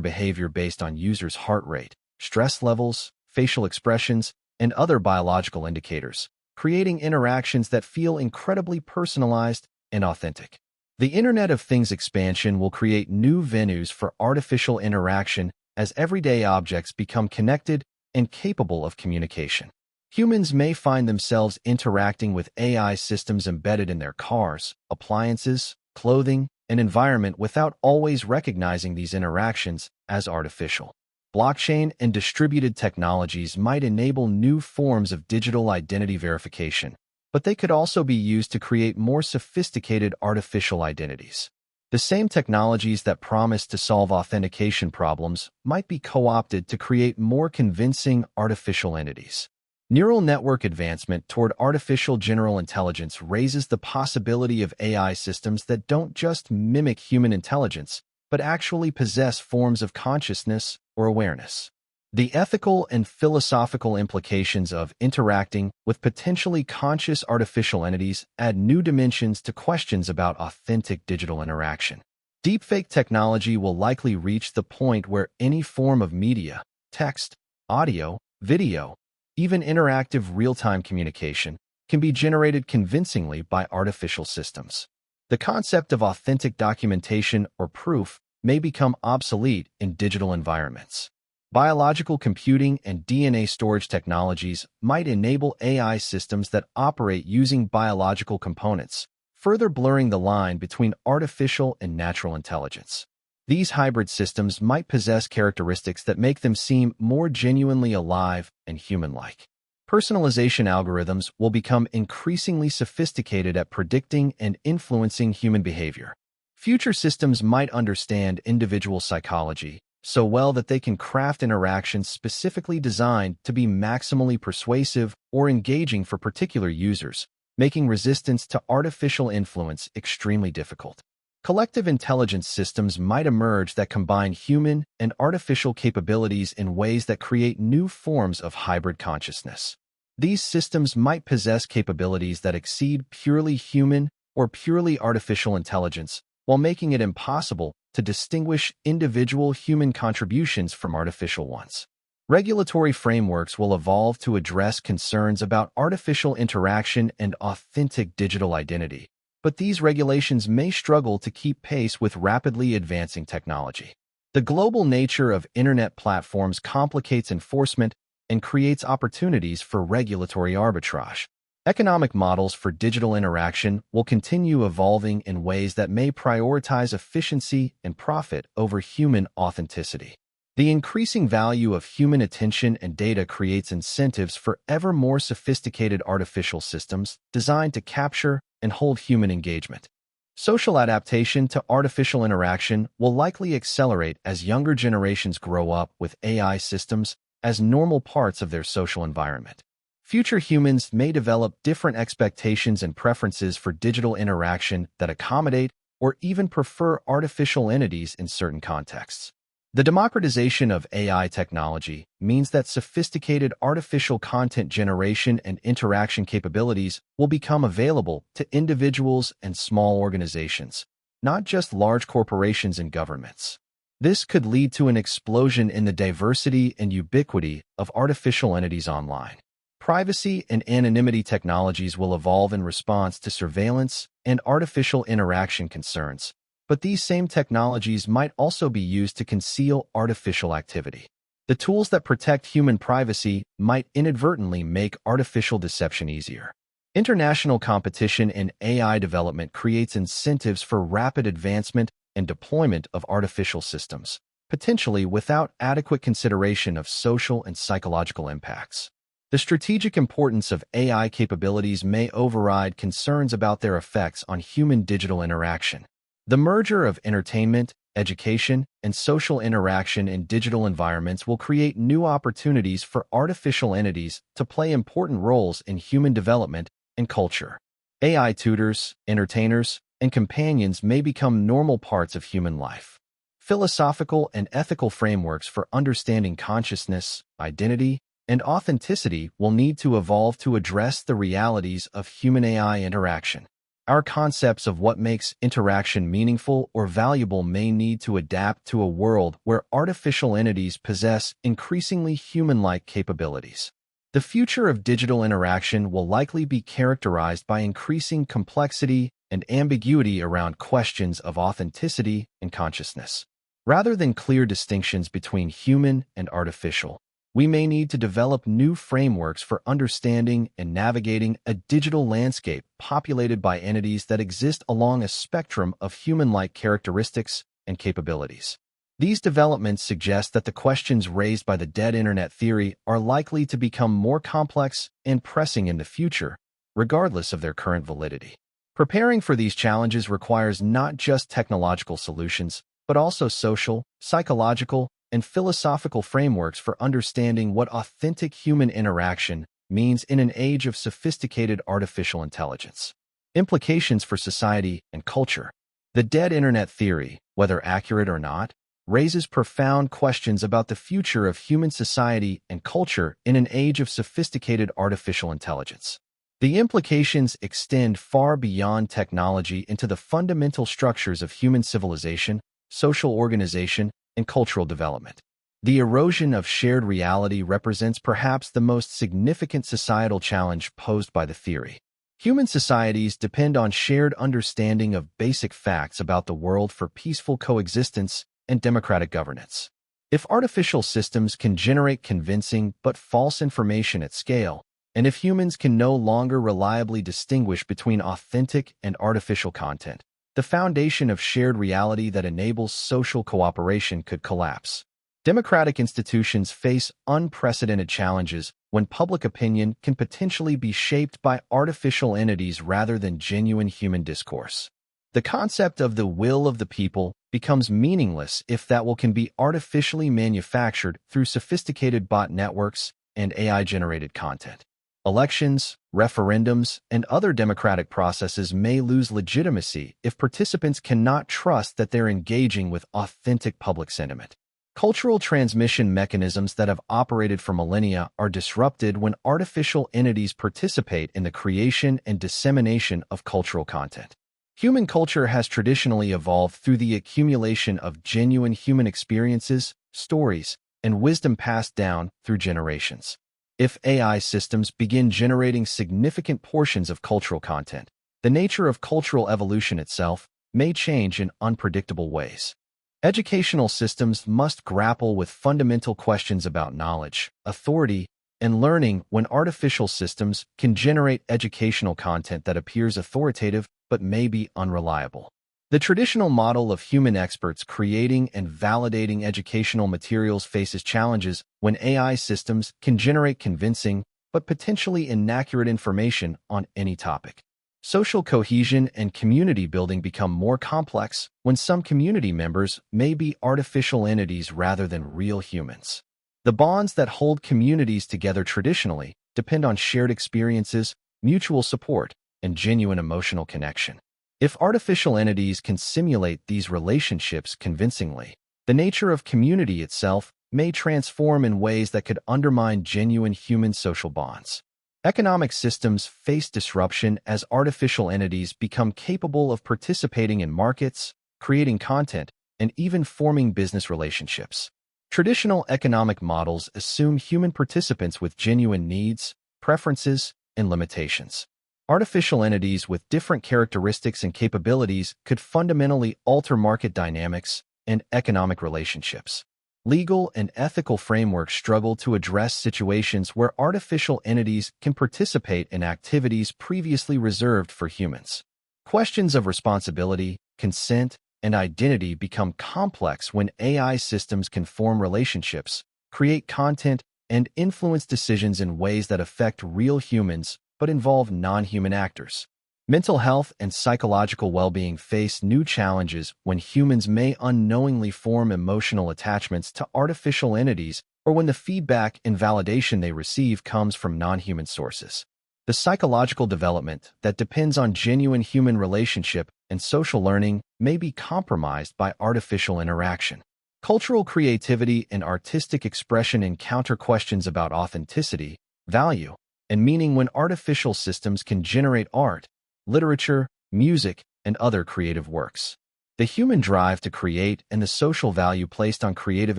behavior based on users' heart rate, stress levels, facial expressions, and other biological indicators, creating interactions that feel incredibly personalized and authentic. The Internet of Things expansion will create new venues for artificial interaction as everyday objects become connected and capable of communication. Humans may find themselves interacting with AI systems embedded in their cars, appliances, clothing, and environment without always recognizing these interactions as artificial. Blockchain and distributed technologies might enable new forms of digital identity verification, but they could also be used to create more sophisticated artificial identities. The same technologies that promise to solve authentication problems might be co-opted to create more convincing artificial entities. Neural network advancement toward artificial general intelligence raises the possibility of AI systems that don't just mimic human intelligence, but actually possess forms of consciousness or awareness. The ethical and philosophical implications of interacting with potentially conscious artificial entities add new dimensions to questions about authentic digital interaction. Deepfake technology will likely reach the point where any form of media, text, audio, video, even interactive real-time communication, can be generated convincingly by artificial systems. The concept of authentic documentation or proof may become obsolete in digital environments. Biological computing and DNA storage technologies might enable AI systems that operate using biological components, further blurring the line between artificial and natural intelligence. These hybrid systems might possess characteristics that make them seem more genuinely alive and human-like. Personalization algorithms will become increasingly sophisticated at predicting and influencing human behavior. Future systems might understand individual psychology so well that they can craft interactions specifically designed to be maximally persuasive or engaging for particular users, making resistance to artificial influence extremely difficult. Collective intelligence systems might emerge that combine human and artificial capabilities in ways that create new forms of hybrid consciousness. These systems might possess capabilities that exceed purely human or purely artificial intelligence, while making it impossible to distinguish individual human contributions from artificial ones. Regulatory frameworks will evolve to address concerns about artificial interaction and authentic digital identity, but these regulations may struggle to keep pace with rapidly advancing technology. The global nature of internet platforms complicates enforcement and creates opportunities for regulatory arbitrage. Economic models for digital interaction will continue evolving in ways that may prioritize efficiency and profit over human authenticity. The increasing value of human attention and data creates incentives for ever more sophisticated artificial systems designed to capture and hold human engagement. Social adaptation to artificial interaction will likely accelerate as younger generations grow up with AI systems as normal parts of their social environment. Future humans may develop different expectations and preferences for digital interaction that accommodate or even prefer artificial entities in certain contexts. The democratization of AI technology means that sophisticated artificial content generation and interaction capabilities will become available to individuals and small organizations, not just large corporations and governments. This could lead to an explosion in the diversity and ubiquity of artificial entities online. Privacy and anonymity technologies will evolve in response to surveillance and artificial interaction concerns, but these same technologies might also be used to conceal artificial activity. The tools that protect human privacy might inadvertently make artificial deception easier. International competition in AI development creates incentives for rapid advancement and deployment of artificial systems, potentially without adequate consideration of social and psychological impacts. The strategic importance of AI capabilities may override concerns about their effects on human digital interaction. The merger of entertainment, education, and social interaction in digital environments will create new opportunities for artificial entities to play important roles in human development and culture. AI tutors, entertainers, and companions may become normal parts of human life. Philosophical and ethical frameworks for understanding consciousness, identity, and authenticity will need to evolve to address the realities of human-AI interaction. Our concepts of what makes interaction meaningful or valuable may need to adapt to a world where artificial entities possess increasingly human-like capabilities. The future of digital interaction will likely be characterized by increasing complexity and ambiguity around questions of authenticity and consciousness. Rather than clear distinctions between human and artificial, we may need to develop new frameworks for understanding and navigating a digital landscape populated by entities that exist along a spectrum of human-like characteristics and capabilities. These developments suggest that the questions raised by the dead internet theory are likely to become more complex and pressing in the future, regardless of their current validity. Preparing for these challenges requires not just technological solutions, but also social, psychological, and philosophical frameworks for understanding what authentic human interaction means in an age of sophisticated artificial intelligence. Implications for society and culture. The dead internet theory, whether accurate or not, raises profound questions about the future of human society and culture in an age of sophisticated artificial intelligence. The implications extend far beyond technology into the fundamental structures of human civilization, social organization, and cultural development. The erosion of shared reality represents perhaps the most significant societal challenge posed by the theory. Human societies depend on shared understanding of basic facts about the world for peaceful coexistence and democratic governance. If artificial systems can generate convincing but false information at scale, and if humans can no longer reliably distinguish between authentic and artificial content, the foundation of shared reality that enables social cooperation could collapse. Democratic institutions face unprecedented challenges when public opinion can potentially be shaped by artificial entities rather than genuine human discourse. The concept of the will of the people becomes meaningless if that will can be artificially manufactured through sophisticated bot networks and AI-generated content. Elections, referendums, and other democratic processes may lose legitimacy if participants cannot trust that they're engaging with authentic public sentiment. Cultural transmission mechanisms that have operated for millennia are disrupted when artificial entities participate in the creation and dissemination of cultural content. Human culture has traditionally evolved through the accumulation of genuine human experiences, stories, and wisdom passed down through generations. If AI systems begin generating significant portions of cultural content, the nature of cultural evolution itself may change in unpredictable ways. Educational systems must grapple with fundamental questions about knowledge, authority, and learning when artificial systems can generate educational content that appears authoritative but may be unreliable. The traditional model of human experts creating and validating educational materials faces challenges when AI systems can generate convincing but potentially inaccurate information on any topic. Social cohesion and community building become more complex when some community members may be artificial entities rather than real humans. The bonds that hold communities together traditionally depend on shared experiences, mutual support, and genuine emotional connection. If artificial entities can simulate these relationships convincingly, the nature of community itself may transform in ways that could undermine genuine human social bonds. Economic systems face disruption as artificial entities become capable of participating in markets, creating content, and even forming business relationships. Traditional economic models assume human participants with genuine needs, preferences, and limitations. Artificial entities with different characteristics and capabilities could fundamentally alter market dynamics and economic relationships. Legal and ethical frameworks struggle to address situations where artificial entities can participate in activities previously reserved for humans. Questions of responsibility, consent, and identity become complex when AI systems can form relationships, create content, and influence decisions in ways that affect real humans but involve non-human actors. Mental health and psychological well-being face new challenges when humans may unknowingly form emotional attachments to artificial entities or when the feedback and validation they receive comes from non-human sources. The psychological development that depends on genuine human relationship and social learning may be compromised by artificial interaction. Cultural creativity and artistic expression encounter questions about authenticity, value, and meaning when artificial systems can generate art, literature, music, and other creative works. The human drive to create and the social value placed on creative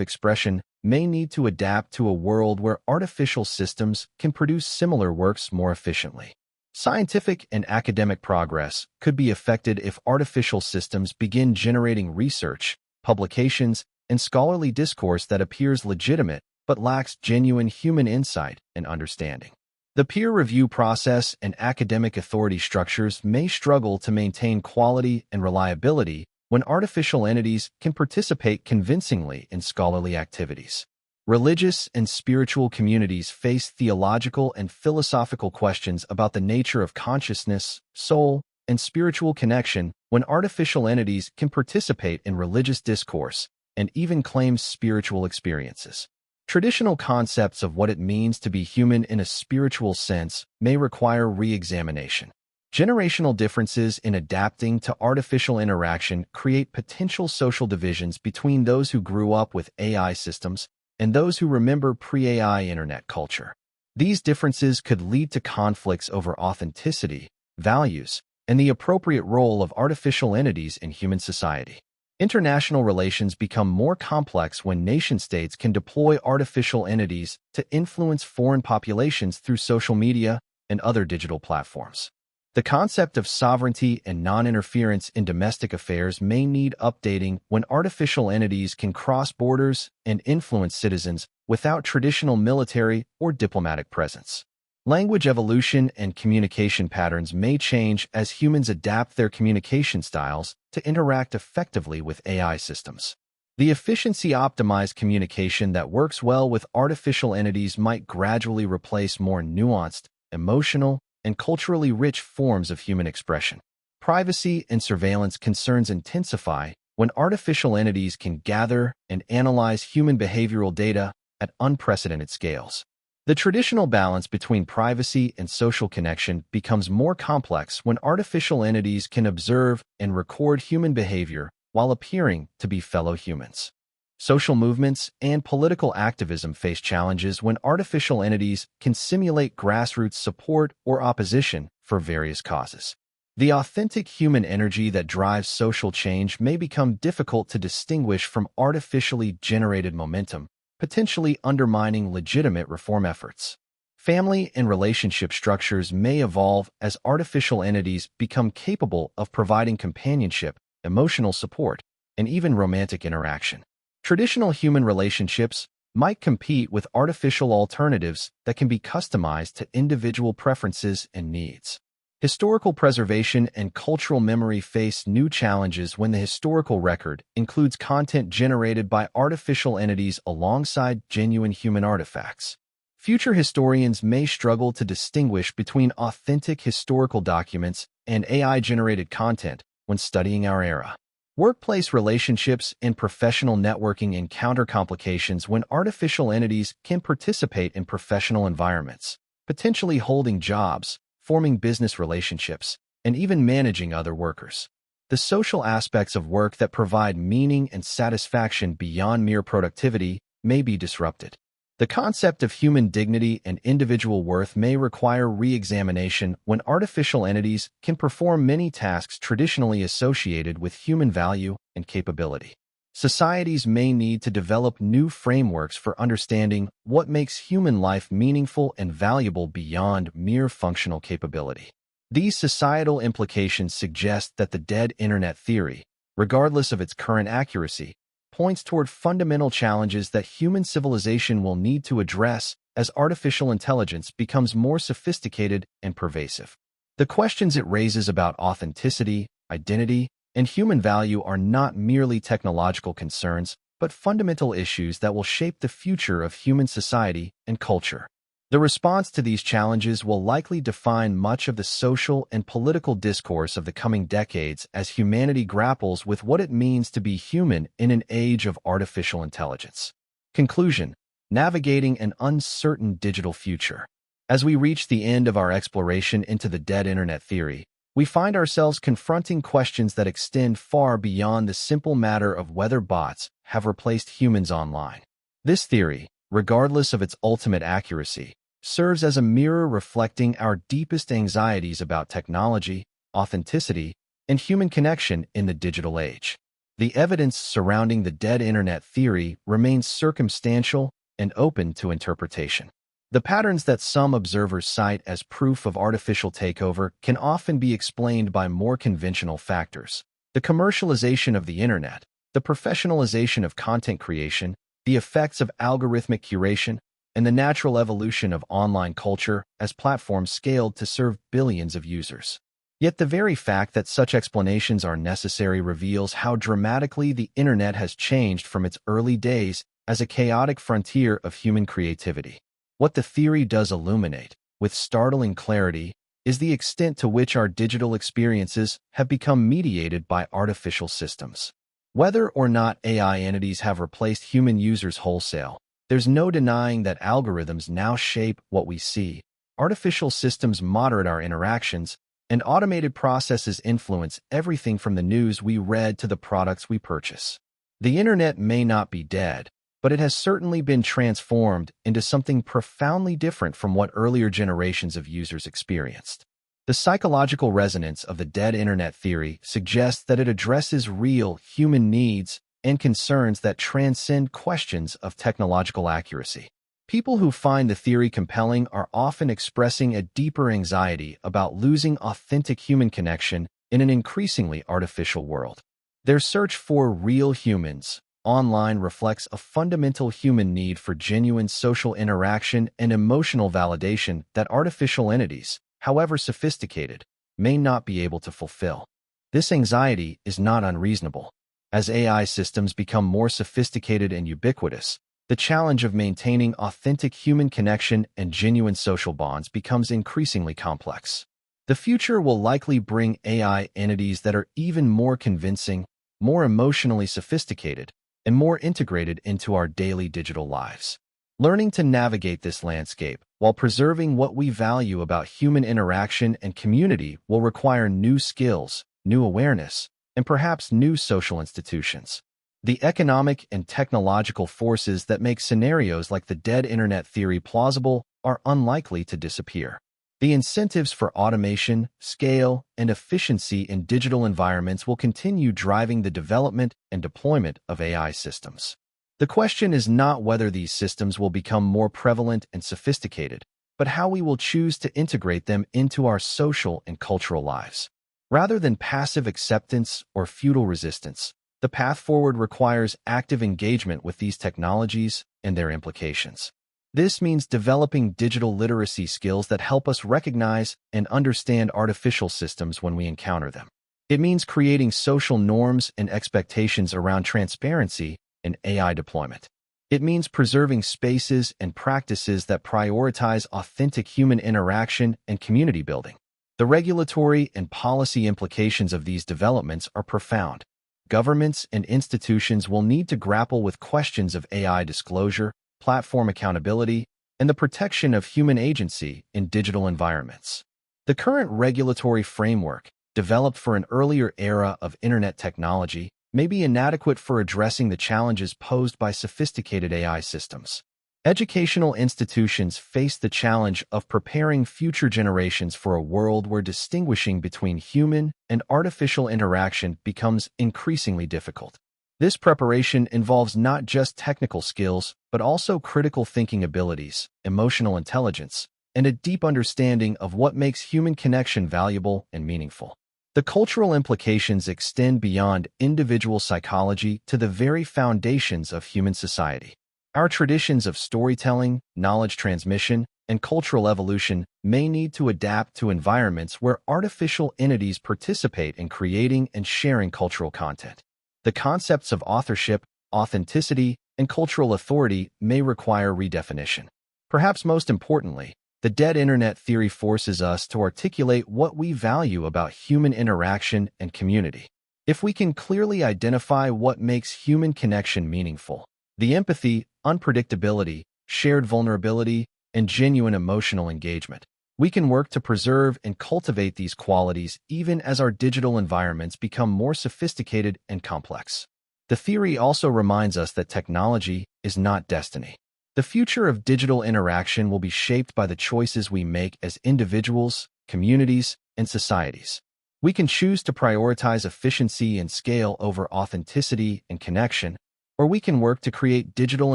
expression may need to adapt to a world where artificial systems can produce similar works more efficiently. Scientific and academic progress could be affected if artificial systems begin generating research, publications, and scholarly discourse that appears legitimate but lacks genuine human insight and understanding. The peer review process and academic authority structures may struggle to maintain quality and reliability when artificial entities can participate convincingly in scholarly activities. Religious and spiritual communities face theological and philosophical questions about the nature of consciousness, soul, and spiritual connection when artificial entities can participate in religious discourse and even claim spiritual experiences. Traditional concepts of what it means to be human in a spiritual sense may require re-examination. Generational differences in adapting to artificial interaction create potential social divisions between those who grew up with AI systems and those who remember pre-AI internet culture. These differences could lead to conflicts over authenticity, values, and the appropriate role of artificial entities in human society. International relations become more complex when nation-states can deploy artificial entities to influence foreign populations through social media and other digital platforms. The concept of sovereignty and non-interference in domestic affairs may need updating when artificial entities can cross borders and influence citizens without traditional military or diplomatic presence. Language evolution and communication patterns may change as humans adapt their communication styles to interact effectively with AI systems. The efficiency-optimized communication that works well with artificial entities might gradually replace more nuanced, emotional, and culturally rich forms of human expression. Privacy and surveillance concerns intensify when artificial entities can gather and analyze human behavioral data at unprecedented scales. The traditional balance between privacy and social connection becomes more complex when artificial entities can observe and record human behavior while appearing to be fellow humans. Social movements and political activism face challenges when artificial entities can simulate grassroots support or opposition for various causes. The authentic human energy that drives social change may become difficult to distinguish from artificially generated momentum, potentially undermining legitimate reform efforts. Family and relationship structures may evolve as artificial entities become capable of providing companionship, emotional support, and even romantic interaction. Traditional human relationships might compete with artificial alternatives that can be customized to individual preferences and needs. Historical preservation and cultural memory face new challenges when the historical record includes content generated by artificial entities alongside genuine human artifacts. Future historians may struggle to distinguish between authentic historical documents and AI-generated content when studying our era. Workplace relationships and professional networking encounter complications when artificial entities can participate in professional environments, potentially holding jobs, forming business relationships, and even managing other workers. The social aspects of work that provide meaning and satisfaction beyond mere productivity may be disrupted. The concept of human dignity and individual worth may require re-examination when artificial entities can perform many tasks traditionally associated with human value and capability. Societies may need to develop new frameworks for understanding what makes human life meaningful and valuable beyond mere functional capability. These societal implications suggest that the dead internet theory, regardless of its current accuracy, points toward fundamental challenges that human civilization will need to address as artificial intelligence becomes more sophisticated and pervasive. The questions it raises about authenticity, identity, and human value are not merely technological concerns, but fundamental issues that will shape the future of human society and culture. The response to these challenges will likely define much of the social and political discourse of the coming decades as humanity grapples with what it means to be human in an age of artificial intelligence. Conclusion: navigating an uncertain digital future. As we reach the end of our exploration into the dead internet theory, we find ourselves confronting questions that extend far beyond the simple matter of whether bots have replaced humans online. This theory, regardless of its ultimate accuracy, serves as a mirror reflecting our deepest anxieties about technology, authenticity, and human connection in the digital age. The evidence surrounding the dead internet theory remains circumstantial and open to interpretation. The patterns that some observers cite as proof of artificial takeover can often be explained by more conventional factors: the commercialization of the internet, the professionalization of content creation, the effects of algorithmic curation, and the natural evolution of online culture as platforms scaled to serve billions of users. Yet the very fact that such explanations are necessary reveals how dramatically the internet has changed from its early days as a chaotic frontier of human creativity. What the theory does illuminate, with startling clarity, is the extent to which our digital experiences have become mediated by artificial systems. Whether or not AI entities have replaced human users wholesale, there's no denying that algorithms now shape what we see. Artificial systems moderate our interactions, and automated processes influence everything from the news we read to the products we purchase. The internet may not be dead, but it has certainly been transformed into something profoundly different from what earlier generations of users experienced. The psychological resonance of the dead internet theory suggests that it addresses real human needs and concerns that transcend questions of technological accuracy. People who find the theory compelling are often expressing a deeper anxiety about losing authentic human connection in an increasingly artificial world. Their search for real humans online reflects a fundamental human need for genuine social interaction and emotional validation that artificial entities, however sophisticated, may not be able to fulfill. This anxiety is not unreasonable. As AI systems become more sophisticated and ubiquitous, the challenge of maintaining authentic human connection and genuine social bonds becomes increasingly complex. The future will likely bring AI entities that are even more convincing, more emotionally sophisticated, and more integrated into our daily digital lives. Learning to navigate this landscape while preserving what we value about human interaction and community will require new skills, new awareness, and perhaps new social institutions. The economic and technological forces that make scenarios like the dead internet theory plausible are unlikely to disappear. The incentives for automation, scale, and efficiency in digital environments will continue driving the development and deployment of AI systems. The question is not whether these systems will become more prevalent and sophisticated, but how we will choose to integrate them into our social and cultural lives. Rather than passive acceptance or futile resistance, the path forward requires active engagement with these technologies and their implications. This means developing digital literacy skills that help us recognize and understand artificial systems when we encounter them. It means creating social norms and expectations around transparency and AI deployment. It means preserving spaces and practices that prioritize authentic human interaction and community building. The regulatory and policy implications of these developments are profound. Governments and institutions will need to grapple with questions of AI disclosure, platform accountability, and the protection of human agency in digital environments. The current regulatory framework, developed for an earlier era of internet technology, may be inadequate for addressing the challenges posed by sophisticated AI systems. Educational institutions face the challenge of preparing future generations for a world where distinguishing between human and artificial interaction becomes increasingly difficult. This preparation involves not just technical skills, but also critical thinking abilities, emotional intelligence, and a deep understanding of what makes human connection valuable and meaningful. The cultural implications extend beyond individual psychology to the very foundations of human society. Our traditions of storytelling, knowledge transmission, and cultural evolution may need to adapt to environments where artificial entities participate in creating and sharing cultural content. The concepts of authorship, authenticity, and cultural authority may require redefinition. Perhaps most importantly, the dead internet theory forces us to articulate what we value about human interaction and community. If we can clearly identify what makes human connection meaningful, the empathy, unpredictability, shared vulnerability, and genuine emotional engagement, we can work to preserve and cultivate these qualities even as our digital environments become more sophisticated and complex. The theory also reminds us that technology is not destiny. The future of digital interaction will be shaped by the choices we make as individuals, communities, and societies. We can choose to prioritize efficiency and scale over authenticity and connection, or we can work to create digital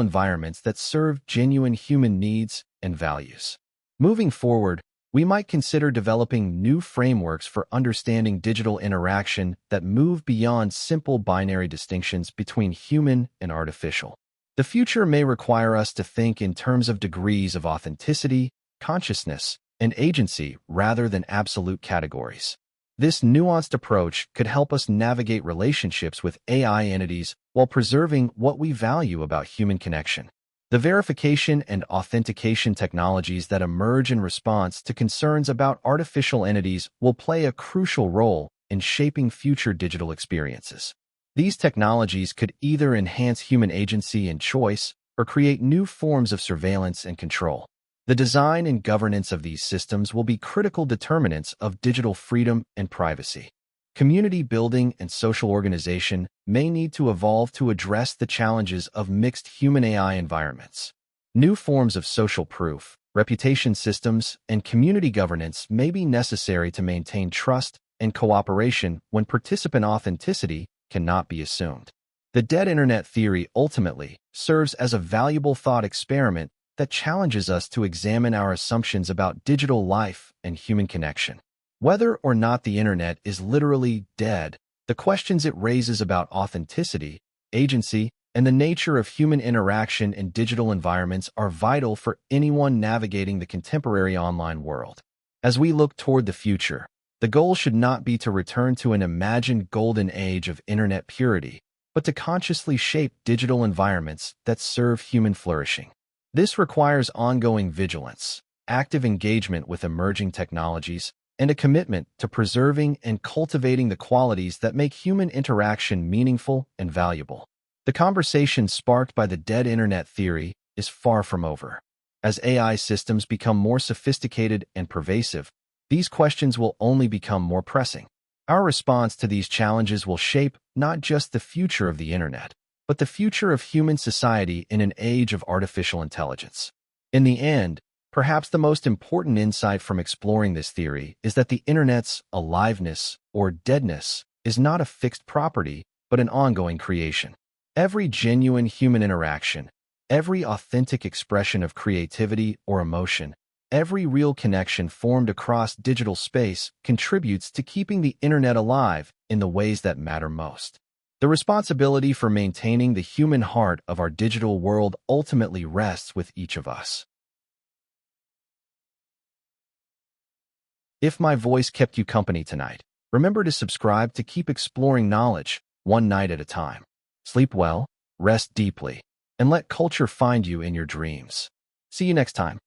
environments that serve genuine human needs and values. Moving forward, we might consider developing new frameworks for understanding digital interaction that move beyond simple binary distinctions between human and artificial. The future may require us to think in terms of degrees of authenticity, consciousness, and agency rather than absolute categories. This nuanced approach could help us navigate relationships with AI entities while preserving what we value about human connection. The verification and authentication technologies that emerge in response to concerns about artificial entities will play a crucial role in shaping future digital experiences. These technologies could either enhance human agency and choice or create new forms of surveillance and control. The design and governance of these systems will be critical determinants of digital freedom and privacy. Community building and social organization may need to evolve to address the challenges of mixed human-AI environments. New forms of social proof, reputation systems, and community governance may be necessary to maintain trust and cooperation when participant authenticity cannot be assumed. The dead internet theory ultimately serves as a valuable thought experiment that challenges us to examine our assumptions about digital life and human connection. Whether or not the internet is literally dead, the questions it raises about authenticity, agency, and the nature of human interaction in digital environments are vital for anyone navigating the contemporary online world. As we look toward the future, the goal should not be to return to an imagined golden age of internet purity, but to consciously shape digital environments that serve human flourishing. This requires ongoing vigilance, active engagement with emerging technologies, and a commitment to preserving and cultivating the qualities that make human interaction meaningful and valuable. The conversation sparked by the dead internet theory is far from over. As AI systems become more sophisticated and pervasive, these questions will only become more pressing. Our response to these challenges will shape not just the future of the internet, but the future of human society in an age of artificial intelligence. In the end, perhaps the most important insight from exploring this theory is that the internet's aliveness or deadness is not a fixed property, but an ongoing creation. Every genuine human interaction, every authentic expression of creativity or emotion, every real connection formed across digital space contributes to keeping the internet alive in the ways that matter most. The responsibility for maintaining the human heart of our digital world ultimately rests with each of us. If my voice kept you company tonight, remember to subscribe to keep exploring knowledge one night at a time. Sleep well, rest deeply, and let culture find you in your dreams. See you next time.